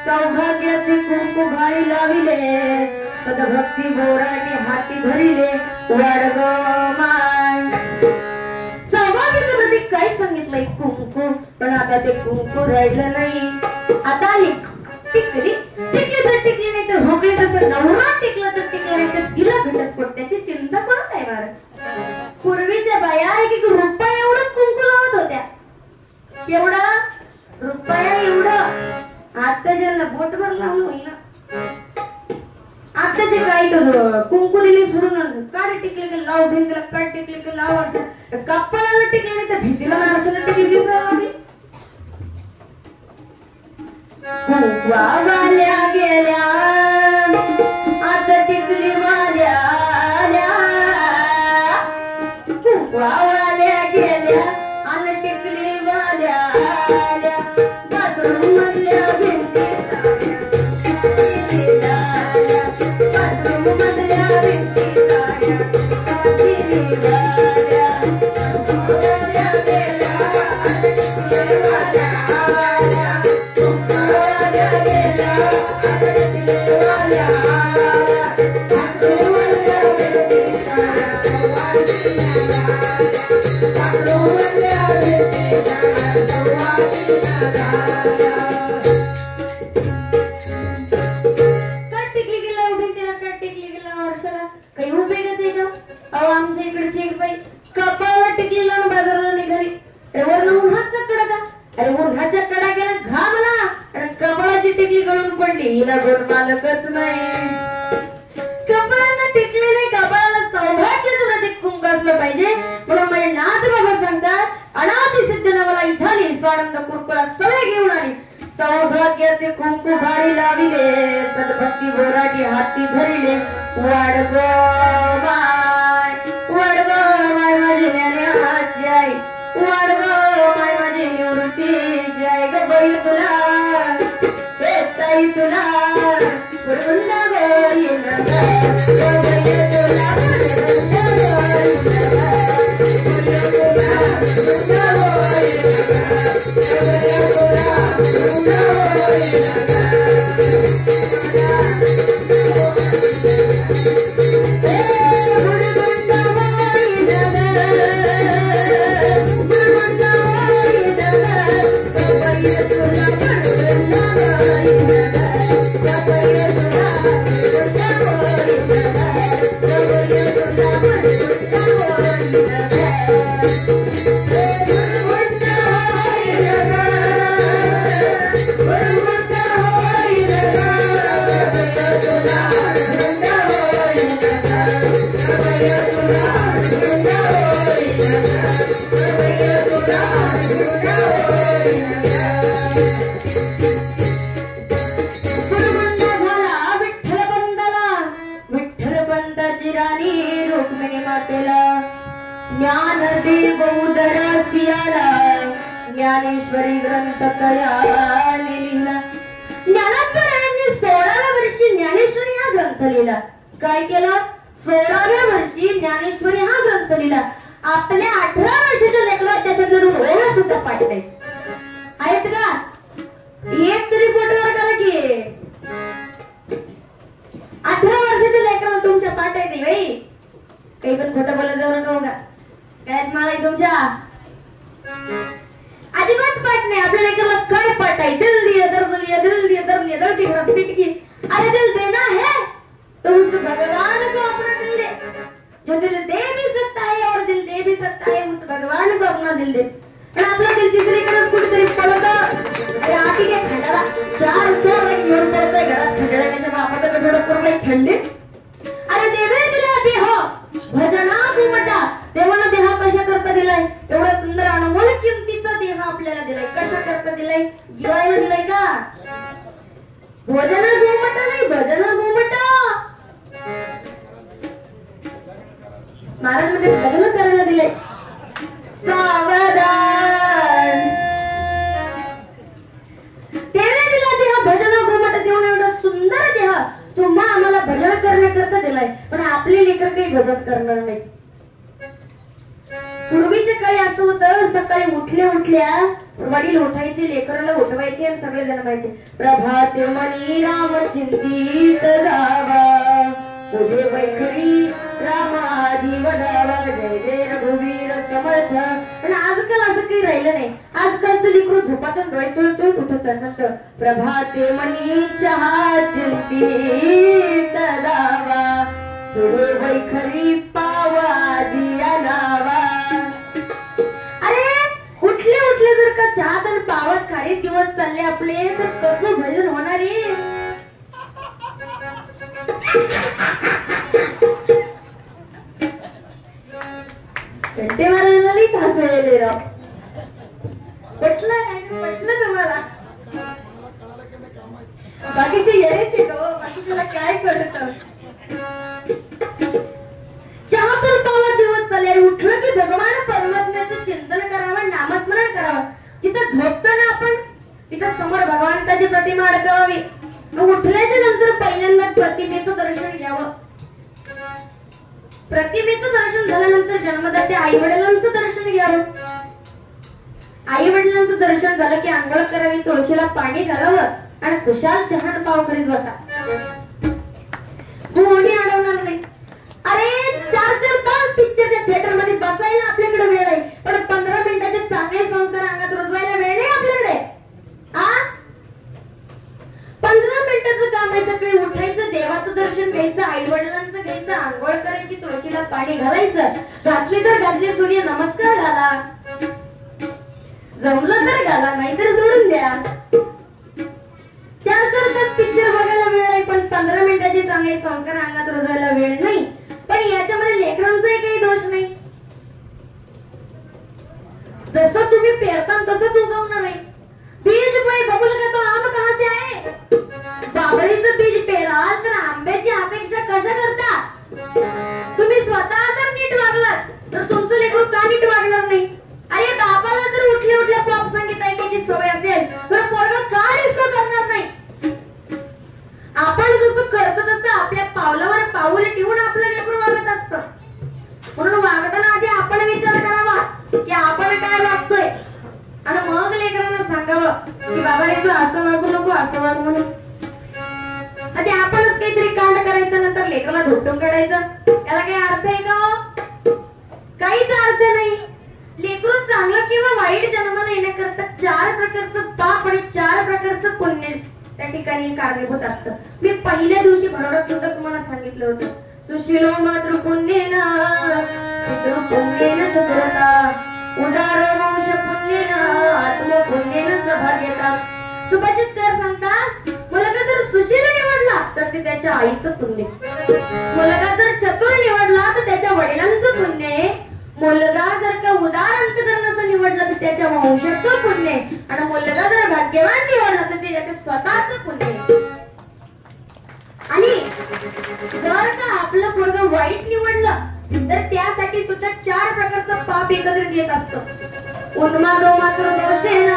सौभाग्याचे कुंकू घाई लाविले सदभक्ती बोराटी हाती धरिले वाडग मान सौभाग्याचं प्रतीक काय सांगितलंय कुंकू पण आता ते कुंकू राहिलं नाही. आता टिकली तर टिकली नाही तर भोगले तसं नवरा टिकलं तर टिकलं नाही तर तिला घटस्फोट त्याची चिंता करत आहे महाराज. पूर्वीच्या बाया एक रुपया एवढं कुंकू लावत होत्या. केवढा रुपया एवढं आता ज्यांना बोटभर लावून होईना आताचे काही तर कुंकू दिली सोडून काढ टिकले की लाव भिंतीला काढ टिकले की लाव असं कपाळाला टिकले नाही तर भिंतीला असं टिकली दिसली. कुंकवाल्या गेल्या आता टिकली वाल्या कुंकवाल्या गेल्या आणि टिकली वाल्या बाथरूम मधल्या भिंतीला बाथरूम मधल्या भिंतीला गेल्या हिला गोड मालकच नाही. कपाळाला टिकले नाही, कपाळाला सौभाग्याचं प्रतीक कुंकू असलं पाहिजे. म्हणून माझे नाथ बाबा सांगतात, अनाथी सिद्ध नवला इथाली स्वानंद कुरकुला सवय घेऊन आली. सौभाग्याचे कुंकू भारी लाविले, सद्भक्ती बोराटी हाती धरिले. वाडगो माय माझी ज्ञानाची आई, वाडगो माय माझी निवृत्तीची आई. ग बाई तुला हे ताई तुला पुरवंदा गोई नगा, ग बाई तुला पुरवंदा गोई नगा, पुरवंदा गोई नगा, ग बाई तुला पुरवंदा गोई नगा. ज्ञानदेव उदरसियाला ज्ञानेश्वरी ग्रंथ तयारी लिहिला. ज्ञानात्मरायांनी 16व्या वर्षी ज्ञानेश्वरी हा ग्रंथ लिहिला. काय केलं? 16व्या वर्षी ज्ञानेश्वरी हा ग्रंथ लिहिला. आपल्या 18 वर्षाच्या लेकरात त्याच्याकडून ओळख सुद्धा पाठ नाही आहेत का? एक तरी पोटवर करा की 18 वर्षाच्या लेकराला तुमच्या पाठ आहे बाई. काही पण खोटं बोलत जाऊ नका बघा. काय मला तुमच्या अजिबात पाठ नाही. आपल्या लेकराला काय पाठ आहे? दिल दिया दर्द लिया, दिल दिया दर्द लिया, दर्द की पिट की. अरे दिल देना है तो उस भगवान को अपना दिल दे. जो दिल दे भी सकता है और दिल दे भी सकता है, उस भगवान को अपना दिल दे. पण आपला दिल तिसरीकडे कुठेतरी पळत. अरे आधी काय खंडाला चार घेऊन पडतोय घरात. खंडाळ्याच्या बापाचं थोडं पूर्ण थंडीत. अरे देवे दिला देह भजना घुमटा. देवाला देह कशा करता दिलाय? एवढा सुंदर अनमोल किमतीचा देह आपल्याला दिलाय. कशा करता दिलाय? गिळायला दिलाय का? भजना घुमटा नाही, भजना घुमटा. महाराज मध्ये लग्न करायला दिलंय. सावधान देवाने दिला देह भजना घुमटा. देवाने एवढा सुंदर देह तुम्हा आम्हाला भजन करण्याकरता दिलाय. पण आपले लेकर काही भजन करणार नाही. पूर्वीच्या काळी असं होतं, सकाळी उठल्या वडील उठायचे, लेकराला उठवायचे आणि सगळे जण म्हणायचे, प्रभाते मनी राम चिंतित जावा, पुढे वैखरी रामाधी वदावा, जय जय रघुवीर समर्थ. पण आजकाल असं काही राहिलं नाही. आजकालचं लेकरू झोपातून डोळे चोळतोय उठत नंतर प्रभाते मनी चहा चिंतित जावा, पुढे वैखरी पावा दिया नावा. उठले जर का चहात आणि पावात खाली दिवस चालले आपले, तर कसं भजन होणार आहे? घंटे मारायला हसू येले राव. पटलं तुम्हाला? बाकीचे यायचे तो बाकीच्याला काय कळत? चहा तर पावा दिवस चालले. उठलं की भगवान परमात्म्याचं चिंतन करावं, नामस्मरण करावं. जिथं झोपताना आपण तिथं समोर भगवंताची प्रतिमा अडकवावी. मग उठल्याच्या नंतर पहिल्यांदा प्रतिमेचं दर्शन घ्यावं. प्रतिमेचं दर्शन झाल्यानंतर जन्मदात्या आई वडिलांचं दर्शन घ्यावं. आई वडिलांचं दर्शन झालं की आंघोळ करावी, तुळशीला पाणी घालावं आणि खुशाल चहा पाव करीत बसा. कोणी अडवणार नाही. अरे 4-4 तास पिक्चरच्या थिएटर मध्ये बसायला आपल्याकडे वेळ आहे, पण 15 मिनिटाचे चांगले संस्कार अंगात रुजवायला वेळ नाही आपल्याकडे. 15 मिनिटाचं काम आहे. सकाळी उठायचं, देवाचं दर्शन घ्यायचं, आई वडिलांचं घ्यायचं, आंघोळ करायची, तुळशीला पाणी घालायचं, घातली तर घातली, सूर्य नमस्कार घाला, जमलं तर घाला, नाहीतर सोडून द्या. 4-4 तास पिक्चर चांगले संस्कार अंगात रुजवायला वेळ नाही, पण याच्यामध्ये लेकरांचाही काही दोष नाही. जसं तुम्ही पेरता तसंच उगवणार आहे. बीज कोई बबुल का तो आम कहां से आए? बाबळीचं बीज पेराल तर आंब्याची अपेक्षा कशा करता? तुम्ही स्वतः जर नीट वागलात तर तुमचं लेकरू का नीट वागणार नाही? अरे बापाला जर उठल्या उठल्या पॉप संगीत ऐकायची सवय असेल तर पोरगा का रिस्क करणार नाही? आपण जसं करतो तसं आपल्या पावलावर पाऊल ठेवून आपलं लेकरू वागत असतं. म्हणून वागताना आधी आपण विचार करावा की आपण काय वागतोय, आणि मग लेकरांना सांगावं की बाबा रे तू असं वागू नको, असं वाग म्हणून. आधी आपणच काहीतरी कांड करायचं, नंतर लेकराला धुटून काढायचं. त्याला काही अर्थ आहे का? काहीच अर्थ नाही. लेकरू चांगलं किंवा वाईट जन्माला येण्याकरता 4 प्रकारचं पाप आणि 4 प्रकारचं पुण्य त्या ठिकाणी कारणीभूत असतं. मी पहिल्या दिवशी भरवड्यात सुद्धा तुम्हाला सांगितलं होतं. सुशीलो मातृ पुण्येन पितृ पुण्येन चतुरता उदार वंश पुण्येन आत्म पुण्येन सभाग्यता. सुभाषितकार सांगतात, मुलगा जर सुशील निवडला तर ते त्याच्या आईचं पुण्य, मुलगा जर चतुर निवडला तर त्याच्या वडिलांचं पुण्य, मुलगा जर का उदार अंतकरणाचं निवडला तर त्याच्या वंशाचं पुण्य, आणि मुलगा जर भाग्यवान निवडला तर ते त्याच्या स्वतःचं पुण्य. आणि जर का आपलं पोरग वाईट निवडलं तर त्यासाठी सुद्धा 4 प्रकारचं पाप एकत्रित येत असतं. उन्मादो मातृ दोषेन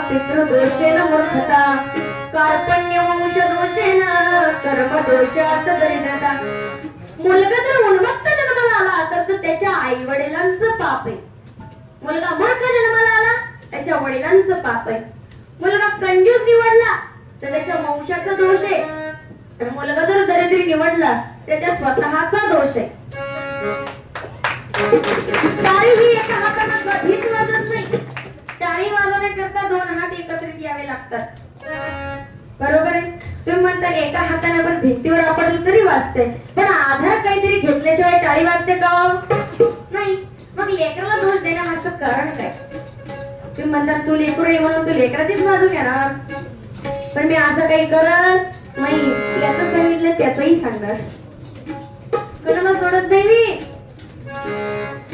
पितृ दोषेन मूर्खता कार्पण्य वंश दोषेन कर्म दोषात दरिद्रता. मुलगा जर उन्मत्त जन्माला आला तर तो त्याच्या आई वडिलांचं पाप आहे. मुलगा मूर्ख जन्माला आला त्याच्या वडिलांचं पाप आहे. मुलगा कंजूस निवडला तर त्याच्या वंशाचा दोष आहे, आणि मुलगा जर दरिद्री निवडला तर त्याच्या स्वतःचा दोष आहे. टाळी ही एका हाताने कधीच वाजत नाही. टाळी वाजवण्याकरता 2 हात एकत्रित यावे लागतात. बरोबर आहे? तुम्ही म्हणता एका हाताने आपण भिंतीवर आपटलं तरी वाजते, पण आधार काहीतरी घेतल्याशिवाय टाळी वाजते का? नाही. मग लेकराला दोष देण्यामागचं कारण काय? तुम्ही म्हणता तू लेकरू आहे म्हणून तू लेकराचीच बाजू घेणार, पण मी असं काही करत नाही. याचं सांगितलं त्याचंही सांगणार, कोणाला सोडत नाही मी.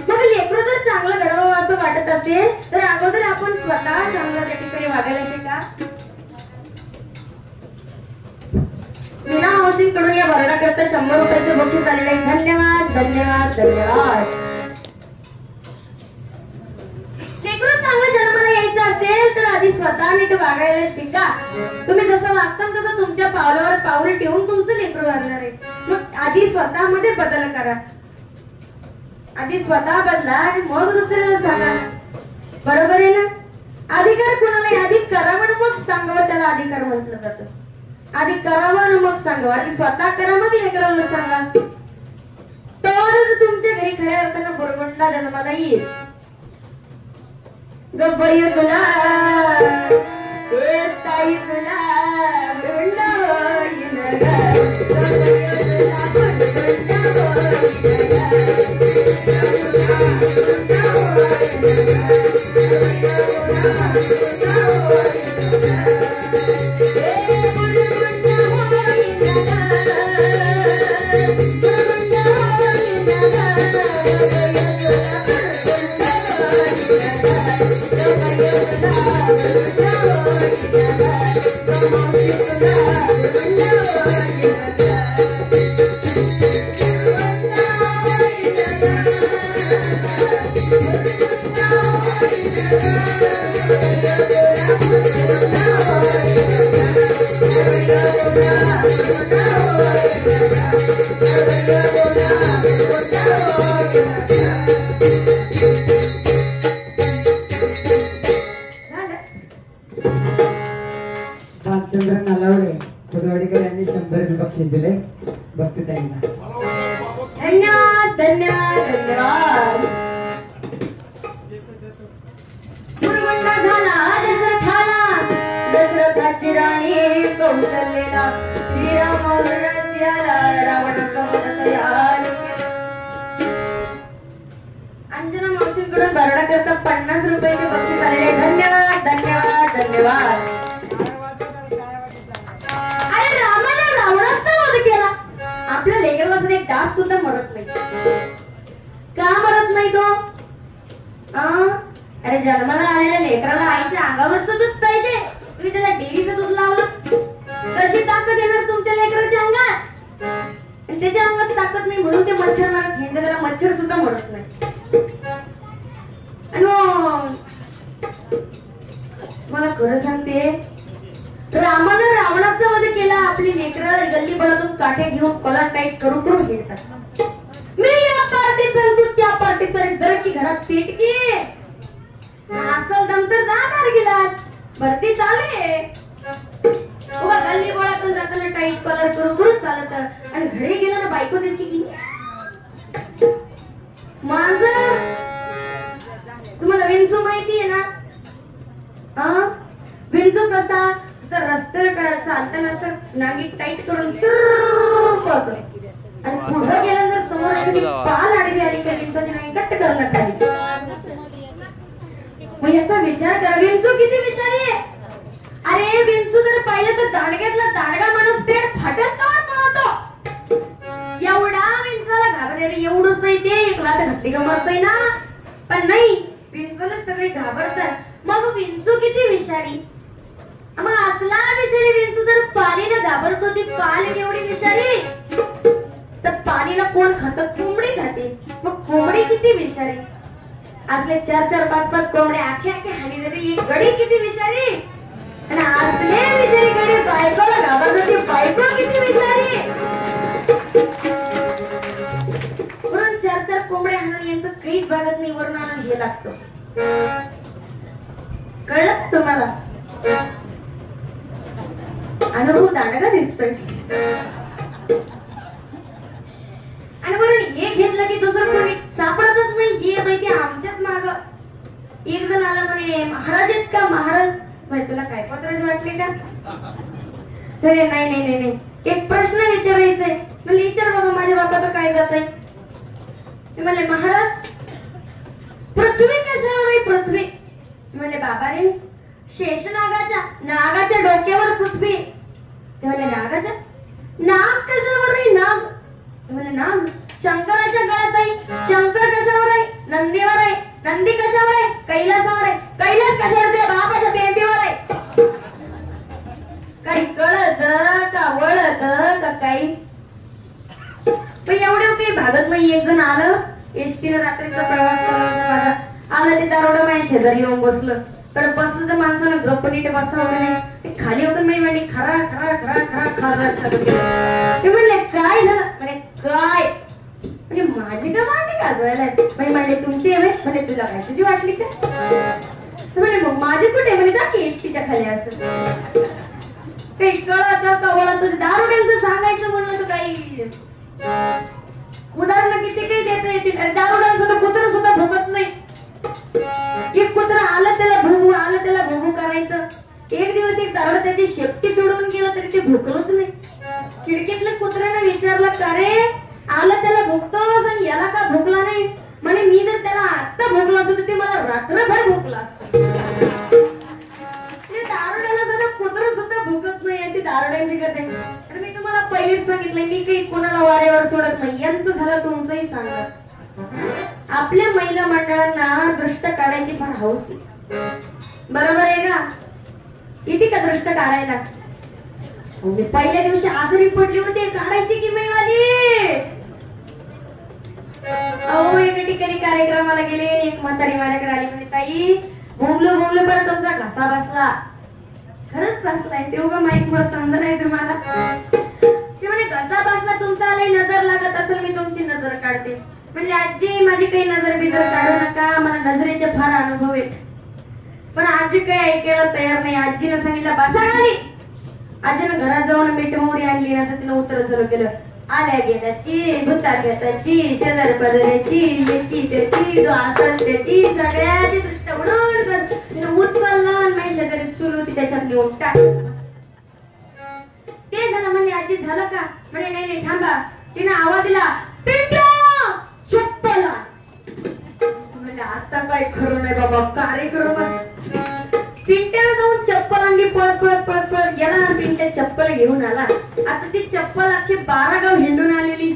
मग लेकरू जर चांगलं घडवावं असं वाटत असेल तर अगोदर आपण स्वतः चांगलं त्या ठिकाणी वागायला शिका. मीना मावशींकडून या भरणाकरता 100 रुपयाचं बक्षीस आलेलं आहे. धन्यवाद धन्यवाद धन्यवाद. लेकरू चांगलं जन्माला यायचं असेल तर आधी स्वतः नीट वागायला शिका. तुम्ही जसं वागता तसं तुमच्या पावलावर पाऊल ठेवून तुमचं लेकरू वागणार आहे. मग आधी स्वतःमध्ये बदल करा. आधी स्वतः बदला आणि मग दुसऱ्याला सांगा. बरोबर आहे ना? अधिकार कुणाला आधी करावं आणि मग सांगावं, त्याला अधिकार म्हटलं जातं. आधी करावं आणि मग सांगावं. आधी स्वतः करा मग लेकराला सांगा, तर तुमच्या घरी खऱ्या अर्थानं बुरबुंडा जन्माला येईल. गब्बई तुला ताई तुला बुरबुंडा होईल रामचंद्र नलावडे खुदवाडीकर यांनी 100 रुपये बक्षीस दिले. भक्ती ताईंना धन्यवाद धन्यवाद धन्यवाद. बुरबुंडा झाला दशरथाला, दशरथाची राणी कौशल्येला, श्रीराम राज्याला रावणाचा वध तयार केला. अंजना मावशींकडून बरडा करता 50 रुपयाचे बक्षीस आलेले. धन्यवाद धन्यवाद धन्यवाद. अरे रामाने रावणाचा वध केला अरे जन्माला आलेल्या लेकराला आईच्या अंगावरच दूध पाहिजे, तुम्ही त्याला डेअरीचं दूध लावलं, कशी ताकद येणार तुमच्या लेकराच्या अंगात? आणि त्याच्या अंगात ताकद नाही म्हणून ते मच्छर मारत हिंड, त्याला मच्छर सुद्धा मरत नाही. आणि मला खरं सांगते, रामानं रावणाचा वध केला, आपली लेकरं गल्ली भरातून काठे घेऊन कॉलर टाईट करून करून हिंडतात. मी या पार्टीत तू त्या पार्टीत की घरात पेट की असल दम तर जाणार गेलात, भरती चाले उगा गल्ली बोळातून जाताना टाईट कॉलर करून करून चालत, आणि घरी गेलं ना बायको देते की मांजर. तुम्हाला विंचू माहिती आहे ना? विंचू कसा रस्त्याला चालताना असं नांगी टाईट करून पळतोय, आणि पुढे गेलं जर समोर एखादी पाल आडवी आली का विंचूची नांगी कट करणं खाली. मग याचा विचार करा, विंचू किती विषारी आहे. अरे विंचू जर पाहिलं तर दांडग्यातला दांडगा माणूस पेट फाटच का पळतो. एवढा विंचूला घाबरणारे एवढंच नाही, ते एकला तर घातली का मरतोय ना, पण नाही विंचूला सगळे घाबरतात. मग विंचू किती विषारी. मग असला विषारी विंचू जर पालीला घाबरतो, ती पाल केवढी विषारी. तर पालीला कोण खातं? कोंबडी खाते. मग कोंबडी किती विषारी. असले 4-4, 5-5 कोंबडे आखे आखे हानी देते, ही गडी किती विषारी. आणि असले विषारी गडी बायकोला घाबरतो, ती बायको किती विषारी. म्हणून 4-4 कोंबड्या हाणून यांचं काहीच भागत नाही, वरून आणून हे लागतं. कळलं तुम्हाला? अनुभव दांडगा दिसतोय. आणि वरून हे घेतलं की दुसरं कोणी सापडतच नाही. हे माहिती आमच्याच माग एक जण आला म्हणे, महाराज आहेत का महाराज? म्हणजे तुला काय पत्रच वाटले का? अरे नाही नाही नाही नाही, एक प्रश्न विचारायचा आहे. म्हणले विचार बाबा, माझ्या बापाचं काय जात आहे? म्हणले महाराज पृथ्वी कशावर आहे? पृथ्वी. म्हणले बाबा रे, नागाच्या डोक्यावर पृथ्वी. ते म्हणले नागाच्या नाग कशावर आहे? नाग. ते म्हणले नाग शंकराच्या गळ्यात आहे. शंकर कशावर आहे? नंदीवर आहे. नंदी कशावर आहे? कैलासावर आहे. कैलास कशावर आहे? बाबाच्या पेंडीवर आहे. काही कळत का वळत का काही, पण एवढं काही भागत नाही. एक जण आलं, एसटीनं रात्रीचा प्रवास माझा आला, ते दारोडा माझ्या शेजारी येऊन बसलं. तर बसलं तर माणसानं गप्प नीट बसावं नाही, खाली होतं मी म्हणे खरा खरा खरा खरा खरा. मी म्हणले काय झालं? म्हणे काय म्हणजे माझी का वाटली का गळायला? म्हणजे तुमची आहे म्हणजे तुला काय तुझी वाटली का? म्हणे मग माझी कुठे? म्हणे जा की एसटीच्या खाली. असं काही कळत का वळत? दारुड्यांचं सांगायचं म्हणलं तर काही उदाहरण किती काही देता येतील. दारुड्यांचं तर कुत्रं सुद्धा भोगत नाही. एक कुत्रा आलं त्याला भोगू, आलं त्याला भोगू करायचं. एक दिवस एक दारुड त्याची शेपटी तोडून गेलं तरी ते भोगलंच नाही. खिडकीतल्या कुत्र्याने विचारलं का रे, आलं त्याला भोगतोस आणि याला का भोगला नाही? म्हणे मी जर त्याला आत्ता भोगला असतं तर ते मला रात्रभर भोगला असतं. दारुड्याला जरा कुत्रं सुद्धा भोगत नाही, अशी दारुड्यांची कथा. आणि मी तुम्हाला पहिलेच सांगितलंय, मी काही कोणाला वाऱ्यावर सोडत नाही. यांचं झालं तुमचंही सांगा. आपल्या महिला मंडळांना दृष्ट काढायची फार हौस आहे, बरोबर आहे का? किती का दृष्ट काढायला? मी पहिल्या दिवशी आजारी पडली होते, काढायची की मैवाली. अहो एका ठिकाणी कार्यक्रमाला गेले, एक म्हातारी माझ्याकडे आली, म्हणे ताई भोंगलो भोंगलो पण तुमचा घसा बसला. खरंच बसलाय, ते उगा माईक मुळे समजत नाही तुम्हाला. ते म्हणे घसा बसला तुमचा, लई नजर लागत असेल, मी तुमची नजर काढते. म्हणजे आजी माझी काही नजर बिजर काढू नका, मला नजरेचे फार अनुभव आहेत. पण आजी काही ऐकायला तयार नाही. आजीनं सांगितलं बसा खाली. आजीनं घरात जाऊन मीठ मोहरी आणली, असं तिनं उत्तर सुरू केलं. आल्या गेल्याची, भुता घेताची, शेजार पदराची, याची त्याची, जो असेल त्याची, सगळ्याची दृष्ट उडून तिनं उचललं आणि माझ्या शेजारी चूल होती त्याच्यात नेऊन टाकलं. ते झालं. म्हणजे आजी झालं का? म्हणे नाही नाही थांबा. तिनं आवाज दिला, पिंट्या चप्पल आण. म्हणलं आता काय खरं नाही बाबा, कार्यक्रम. पिंट्याला जाऊन चप्पल आणली, पळत पळत पळत पळत गेला आणि पिंट्या चप्पल घेऊन आला. आता ती चप्पल अख्खी 12 गाव हिंडून आलेली.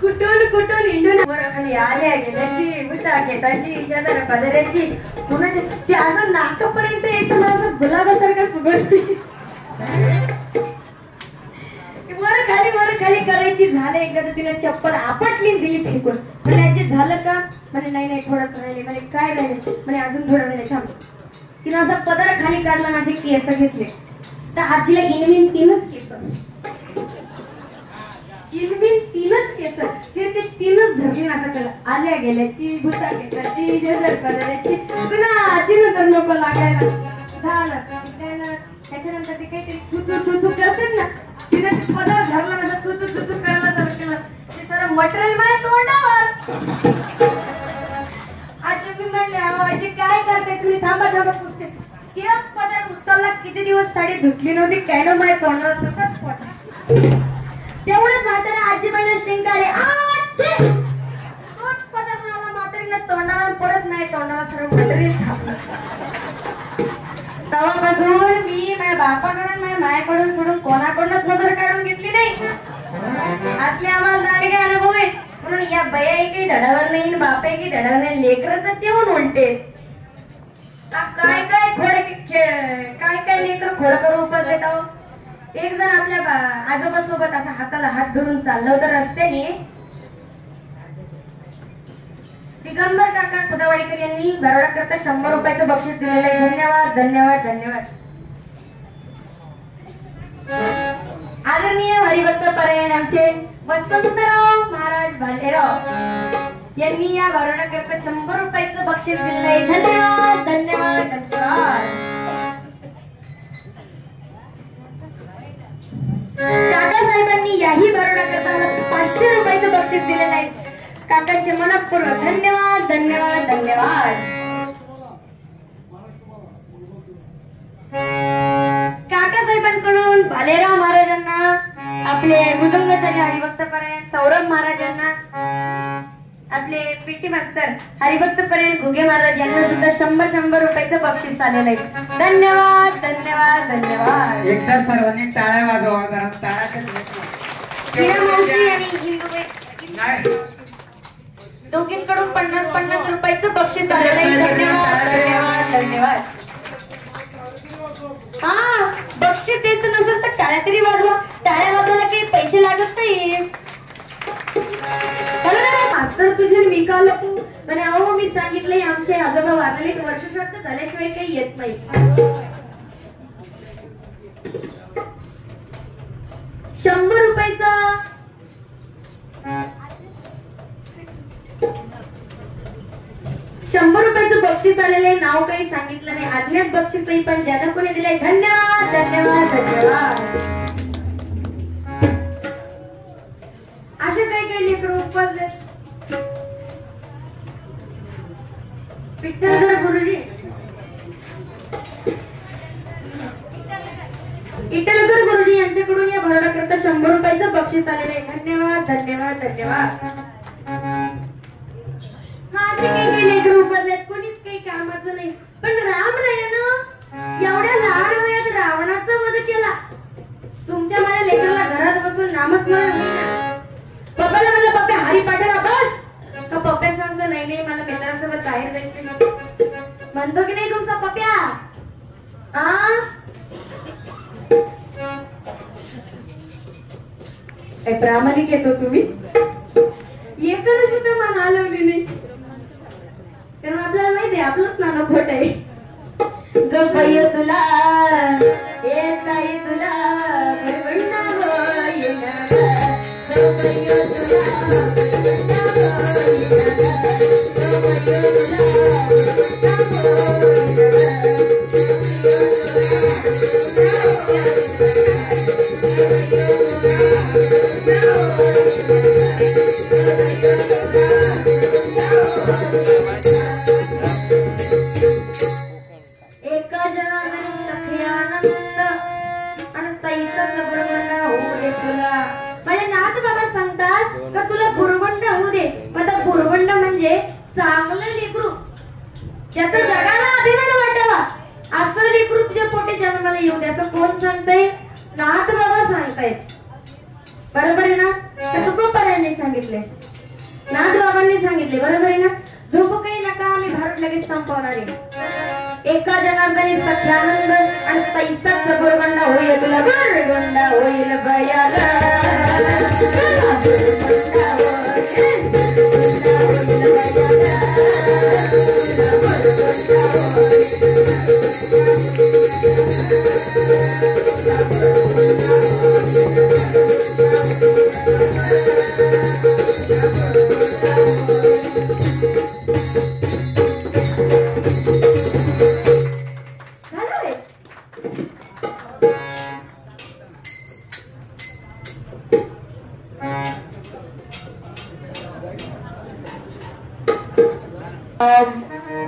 कुठं कुठून कुठून हिंडून वर खाली आल्या गेल्याची बुता घेताची शेजार पदऱ्याची कुणाची ते असं नाकापर्यंत येतं ना असं गुलाबासारखा सुगंध वर खाली करायची झालं एकदा तर तिला चप्पल आपटली दिली फेकून म्हणजे याचे झालं का म्हणे नाही थोडंच राहिले म्हणे काय राहिले म्हणे अजून थोडं राहिले थांब तिनं असा पदर खाली काढला माझे केस घेतले तर आजीला इनविन तीनच केस ते तीनच धरली असं केलं आल्या गेल्याची भुता घेतल्याची शेजार पदराची पुन्हा आजीनं तर नको लागायला झालं त्याच्यानंतर ते काहीतरी चुचू करतात ना तिने पदर धरला माझा चुचू करायला चालू केलं ते सारं मटेरियल माझ्या तोंडावर आजी मी म्हणले आजी काय करते तुम्ही थांबा पुसते केव्हा पदर उचलला किती दिवस साडी धुतली नव्हती काय ना माझ्या तोंडावर तसंच पडला तेवढंच म्हातारा आजी माझ्या शिंकाले आजी तोच पदर मला म्हातारीनं तोंडावर परत नाही तोंडावर सर्व मटेरियल थांबलं तेव्हापासून मी माझ्या बापाकडून माझ्या मायाकडून सोडून कोणाकडूनच नजर काढून घेतली नाही असले आम्हाला दांडगे अनुभव आहेत म्हणून या बया काही धडावर नाही बापा काही धडावर नाही लेकरं तर तेवून उलटे काय लेकर खोड करून उपजले तो एक जण आपल्या आजोबा सोबत असा हाताला हात धरून चाललं होतं रस्त्याने दिगंबर काका खुदावाडीकर यांनी बरोडा करता 100 रुपयाचं बक्षीस दिलेलं आहे धन्यवाद धन्यवाद धन्यवाद आदरणीय हरिभक्त परायण आमचे वसंतराव महाराज भालेराव यांनी या बरोडा करता 100 रुपयाचं बक्षीस दिलेलं आहे धन्यवाद धन्यवाद धन्यवाद काकासाहेबांनी याही बरोडा करता मला 500 रुपयाचं बक्षीस दिलेलं आहे काकांचे मनपूर्वक धन्यवाद धन्यवाद धन्यवाद काकासाहेबांकडून भालेराव महाराजांना आपले मृदंगाचार्य हरिभक्त परायण सौरभ महाराजांना आपले पीटी मास्तर हरिभक्त परायण घुगे महाराज यांना सुद्धा 100 रुपयाचं बक्षीस आलेलं आहे धन्यवाद धन्यवाद धन्यवाद एकदा सर्वांनी टाळ्या वाजवा कारण टाळ्या मावशी आणि हिंदू दोघींकडून 50 रुपयाचं बक्षीस आलेलं आहे धन्यवाद धन्यवाद धन्यवाद हा बक्षीस द्यायचं नसेल तर टाळ्या तरी वाजवा टाळ्या वाजवायला काही पैसे लागत नाही मास्तर तुझे मी का लपू म्हणे अहो मी सांगितलंय आमचे आजोबा वारले वर्षश्राद्ध झाल्याशिवाय काही येत नाही 100 रुपयाचा 100 रुपयाचं बक्षीस आलेले नाव काही सांगितलं नाही अज्ञात बक्षीसही पण ज्याला कोणी दिलंय धन्यवाद धन्यवाद धन्यवाद असे काही लेकरं उपजले विठ्ठलधर गुरुजी विठ्ठलधर गुरुजी यांच्याकडून या भरडा करता 100 रुपयाचं बक्षीस आलेलं आहे धन्यवाद धन्यवाद धन्यवाद असे काही लेकरं उपजलेत कोणीच काही कामाचं नाही पण रामरायानं एवढ्या लहान वयात रावणाचा वध केला तुमच्या माझ्या लेकराला घरात बसून नामस्मरण होईना पप्पाला म्हणलं पप्पा हरी पाठाला बस का पप्पा सांगतो नाही मला मित्रांसोबत बाहेर जायचं म्हणतो की नाही तुमचा पप्प्या प्रामाणिक येतो तुम्ही येताना सुद्धा मान हलवली नाही कारण आपल्याला माहिती आहे आपलंच नाणं खोट आहे गपय तुला येताय तुला परवडना होईना गपय एका जगाने सख्यानंद आणि तैसच ब्रह्मण्य होऊ दे तुला माझे नाथ बाबा सांगतात का तुला बुरबंड होऊ दे आता बुरबंड म्हणजे चांगलं लेकरू ज्याचा जगाला अभिमान वाटावा असं लेकरू तुझ्या पोटी जन्माला येऊ दे असं कोण सांगताय नाथ बाबा सांगतायत बरोबर आहे ना तुकोबारायांनी सांगितले नाथबाबांनी सांगितले, बरोबर आहे ना? झोपू काही नका, आम्ही भारूड लगेच संपवणार आहे. एका जनार्दनी सख्यानंद आणि तैसाच गोरगंडा होईल, तुला गोरगंडा होईल बयाला.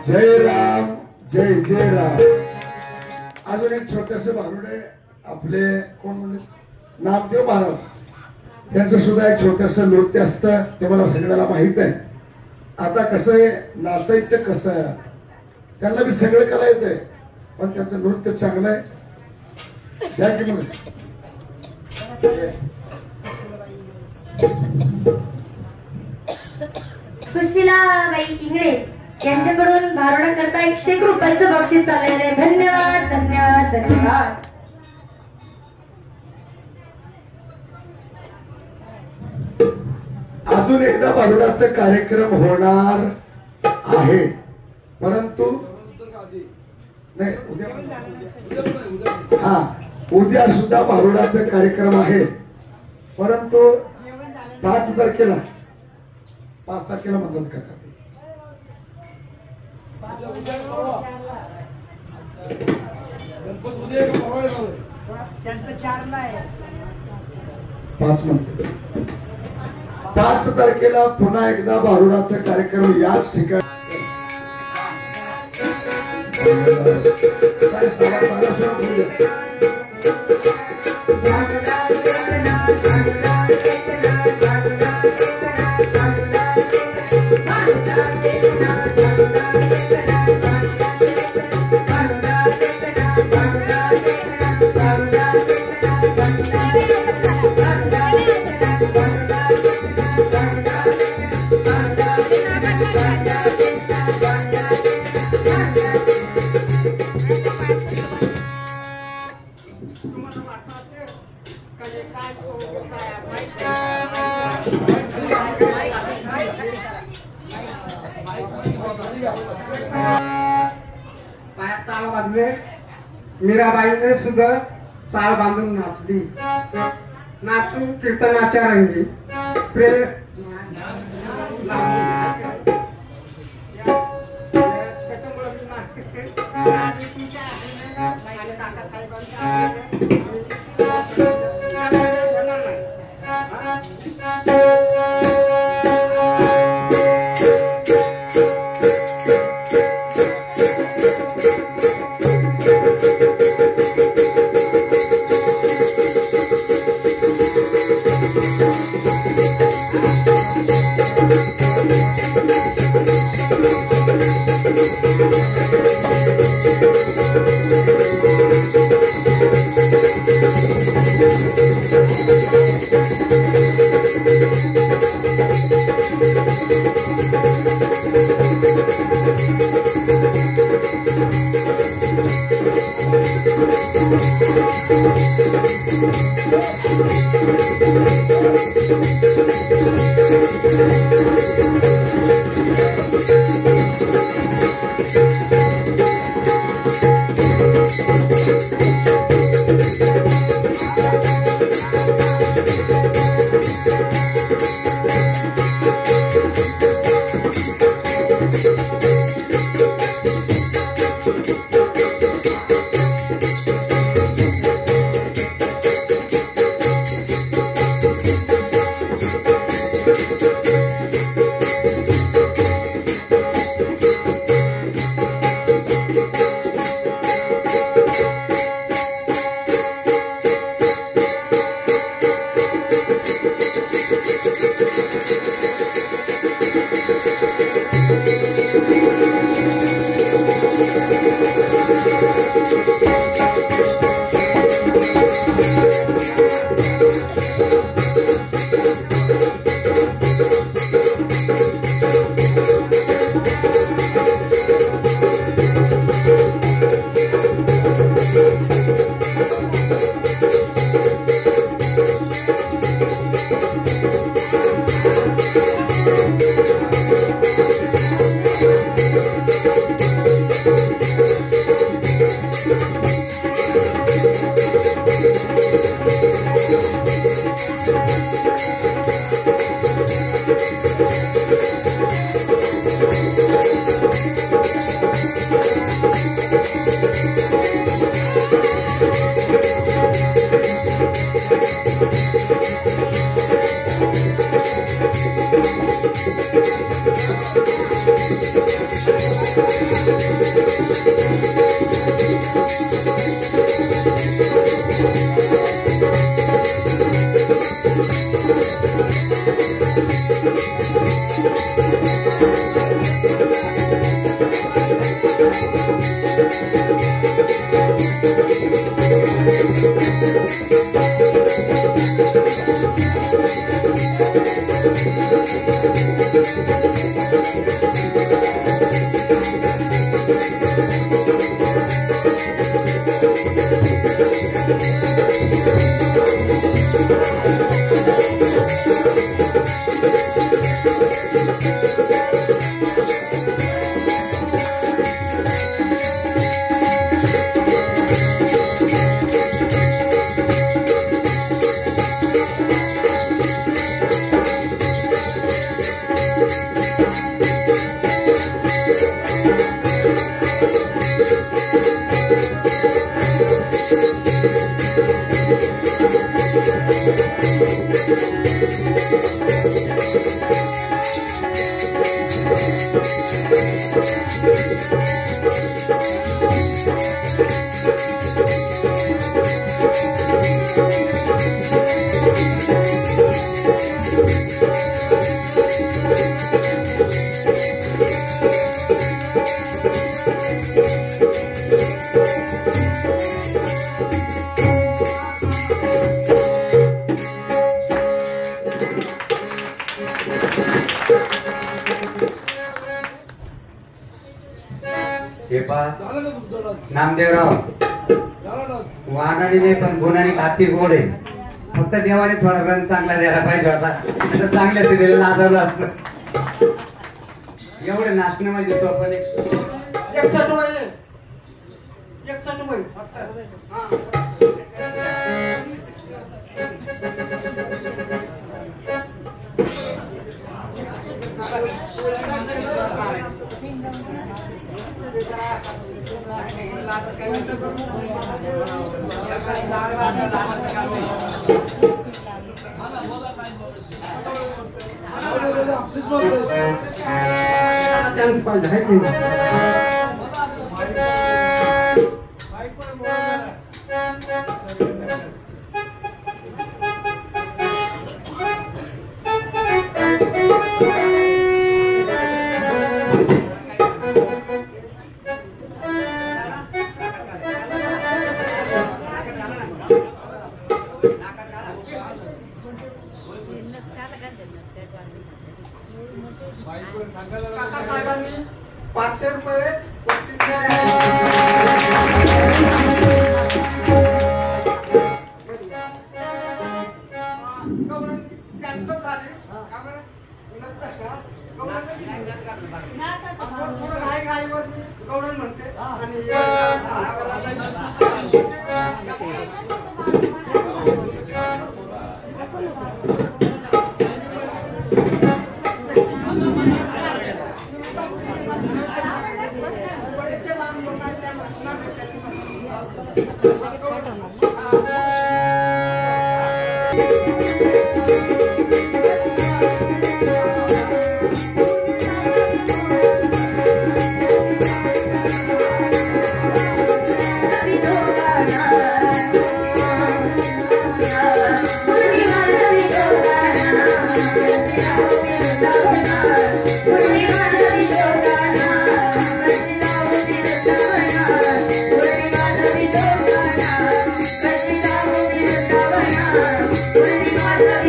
जय राम, जय जय राम. अजून एक छोटस भारुड आहे आपले, कोण म्हणजे नामदेव महाराज, त्यांचं सुद्धा एक छोटस नृत्य असतं, ते मला सगळ्याला माहित आहे. आता कसं आहे, नाचायचं कसं आहे, त्यांना बी सगळं कला येतंय, पण त्यांचं नृत्य चांगलं आहे. द्या की मग. सुशीलाबाई इंगळे यांच्याकडून भारुडा करता 100 रुपयाचं बक्षीस आलेलं आहे. धन्यवाद धन्यवाद धन्यवाद. अजून एकदा भारुडाचा कार्यक्रम होणार आहे, परंतु नाही उद्या, हा उद्या सुद्धा भारुडाचा कार्यक्रम आहे, परंतु 5 तारखेला म्हणतात काका. पाच म्हणते 5 तारखेला पुन्हा एकदा भारुडाचा कार्यक्रम याच ठिकाणी. काय पायात चाळ बांधले. मीराबाईने सुद्धा चाळ बांधून नाचली. नाचून कीर्तनाच्या रंगी प्रेम नामदेवराव वाघाडी नाही पण गुणाने काती गोड आहे. फक्त देवाने थोडा रंग चांगला द्यायला पाहिजे होता. आता चांगल्या स्थितीला नाचवलं असतं. एवढे नाचणं म्हणजे सोपं नाही. 61 वय 61 वय चान्स पाहिजे आहे की काकासाहेबांनी 500 रुपये बक्षीस कॅन्सल झाली. थोडं घाईवर गौडन म्हणते आणि We're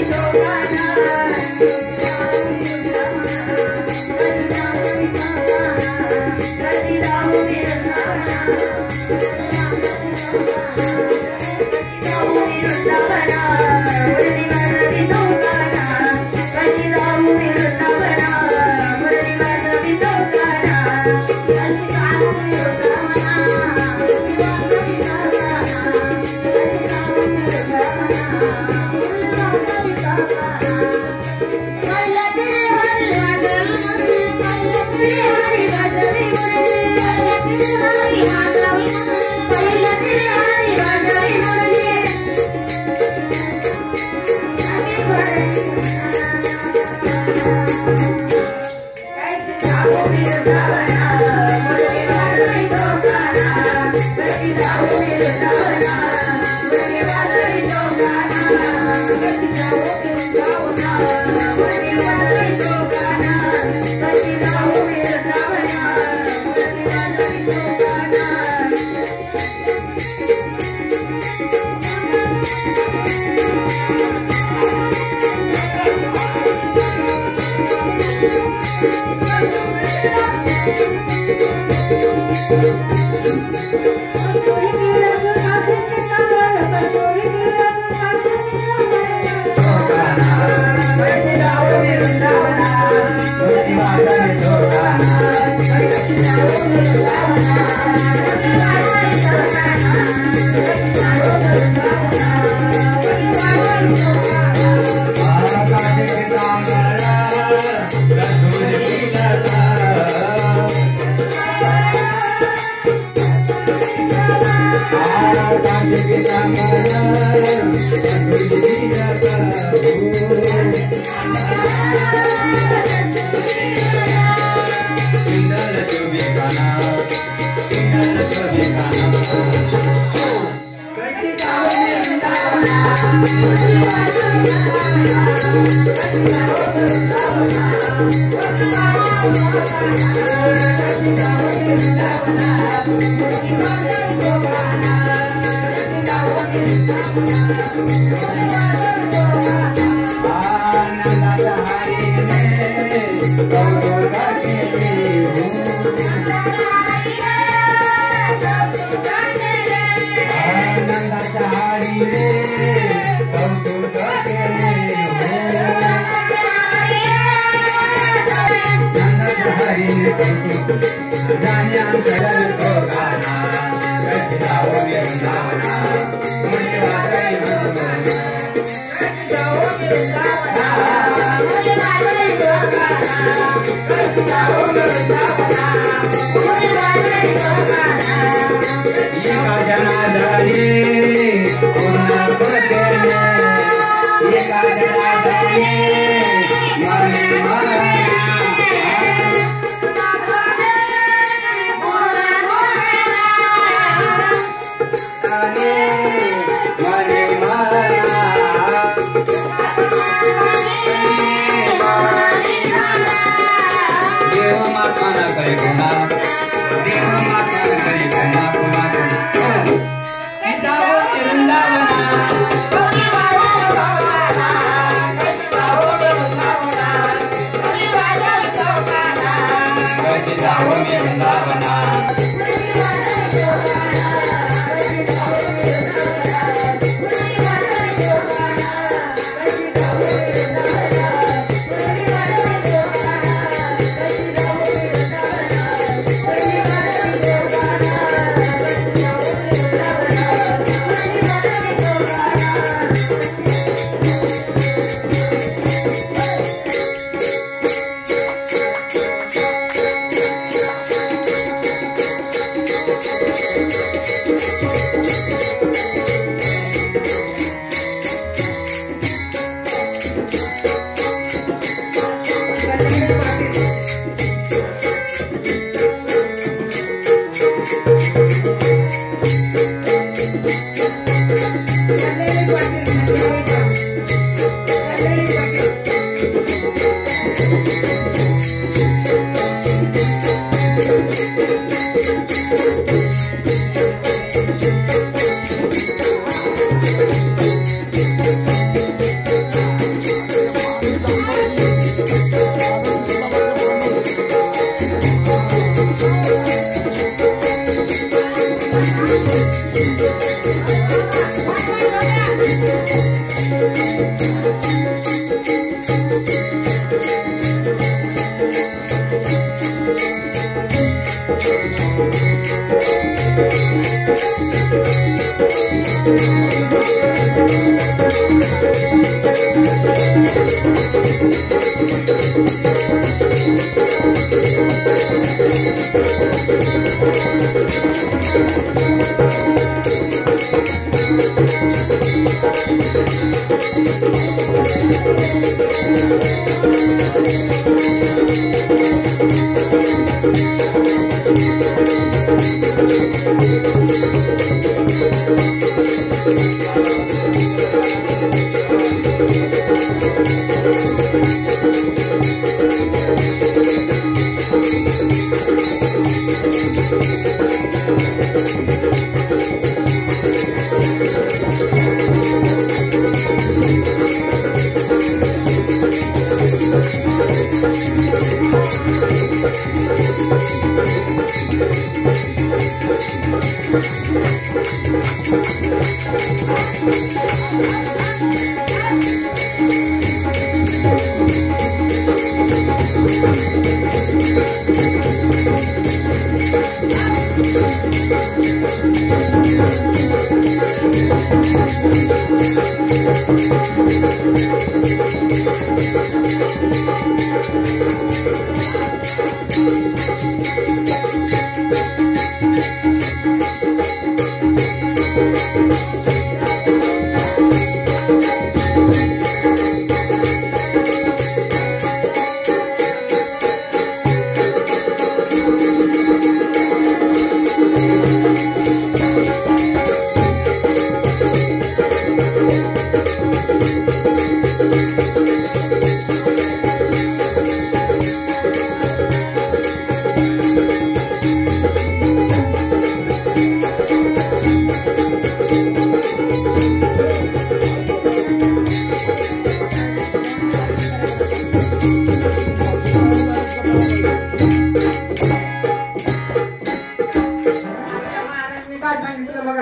मी काय सांगितलं मग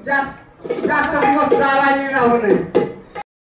जास्त दिवस जायला राहू नये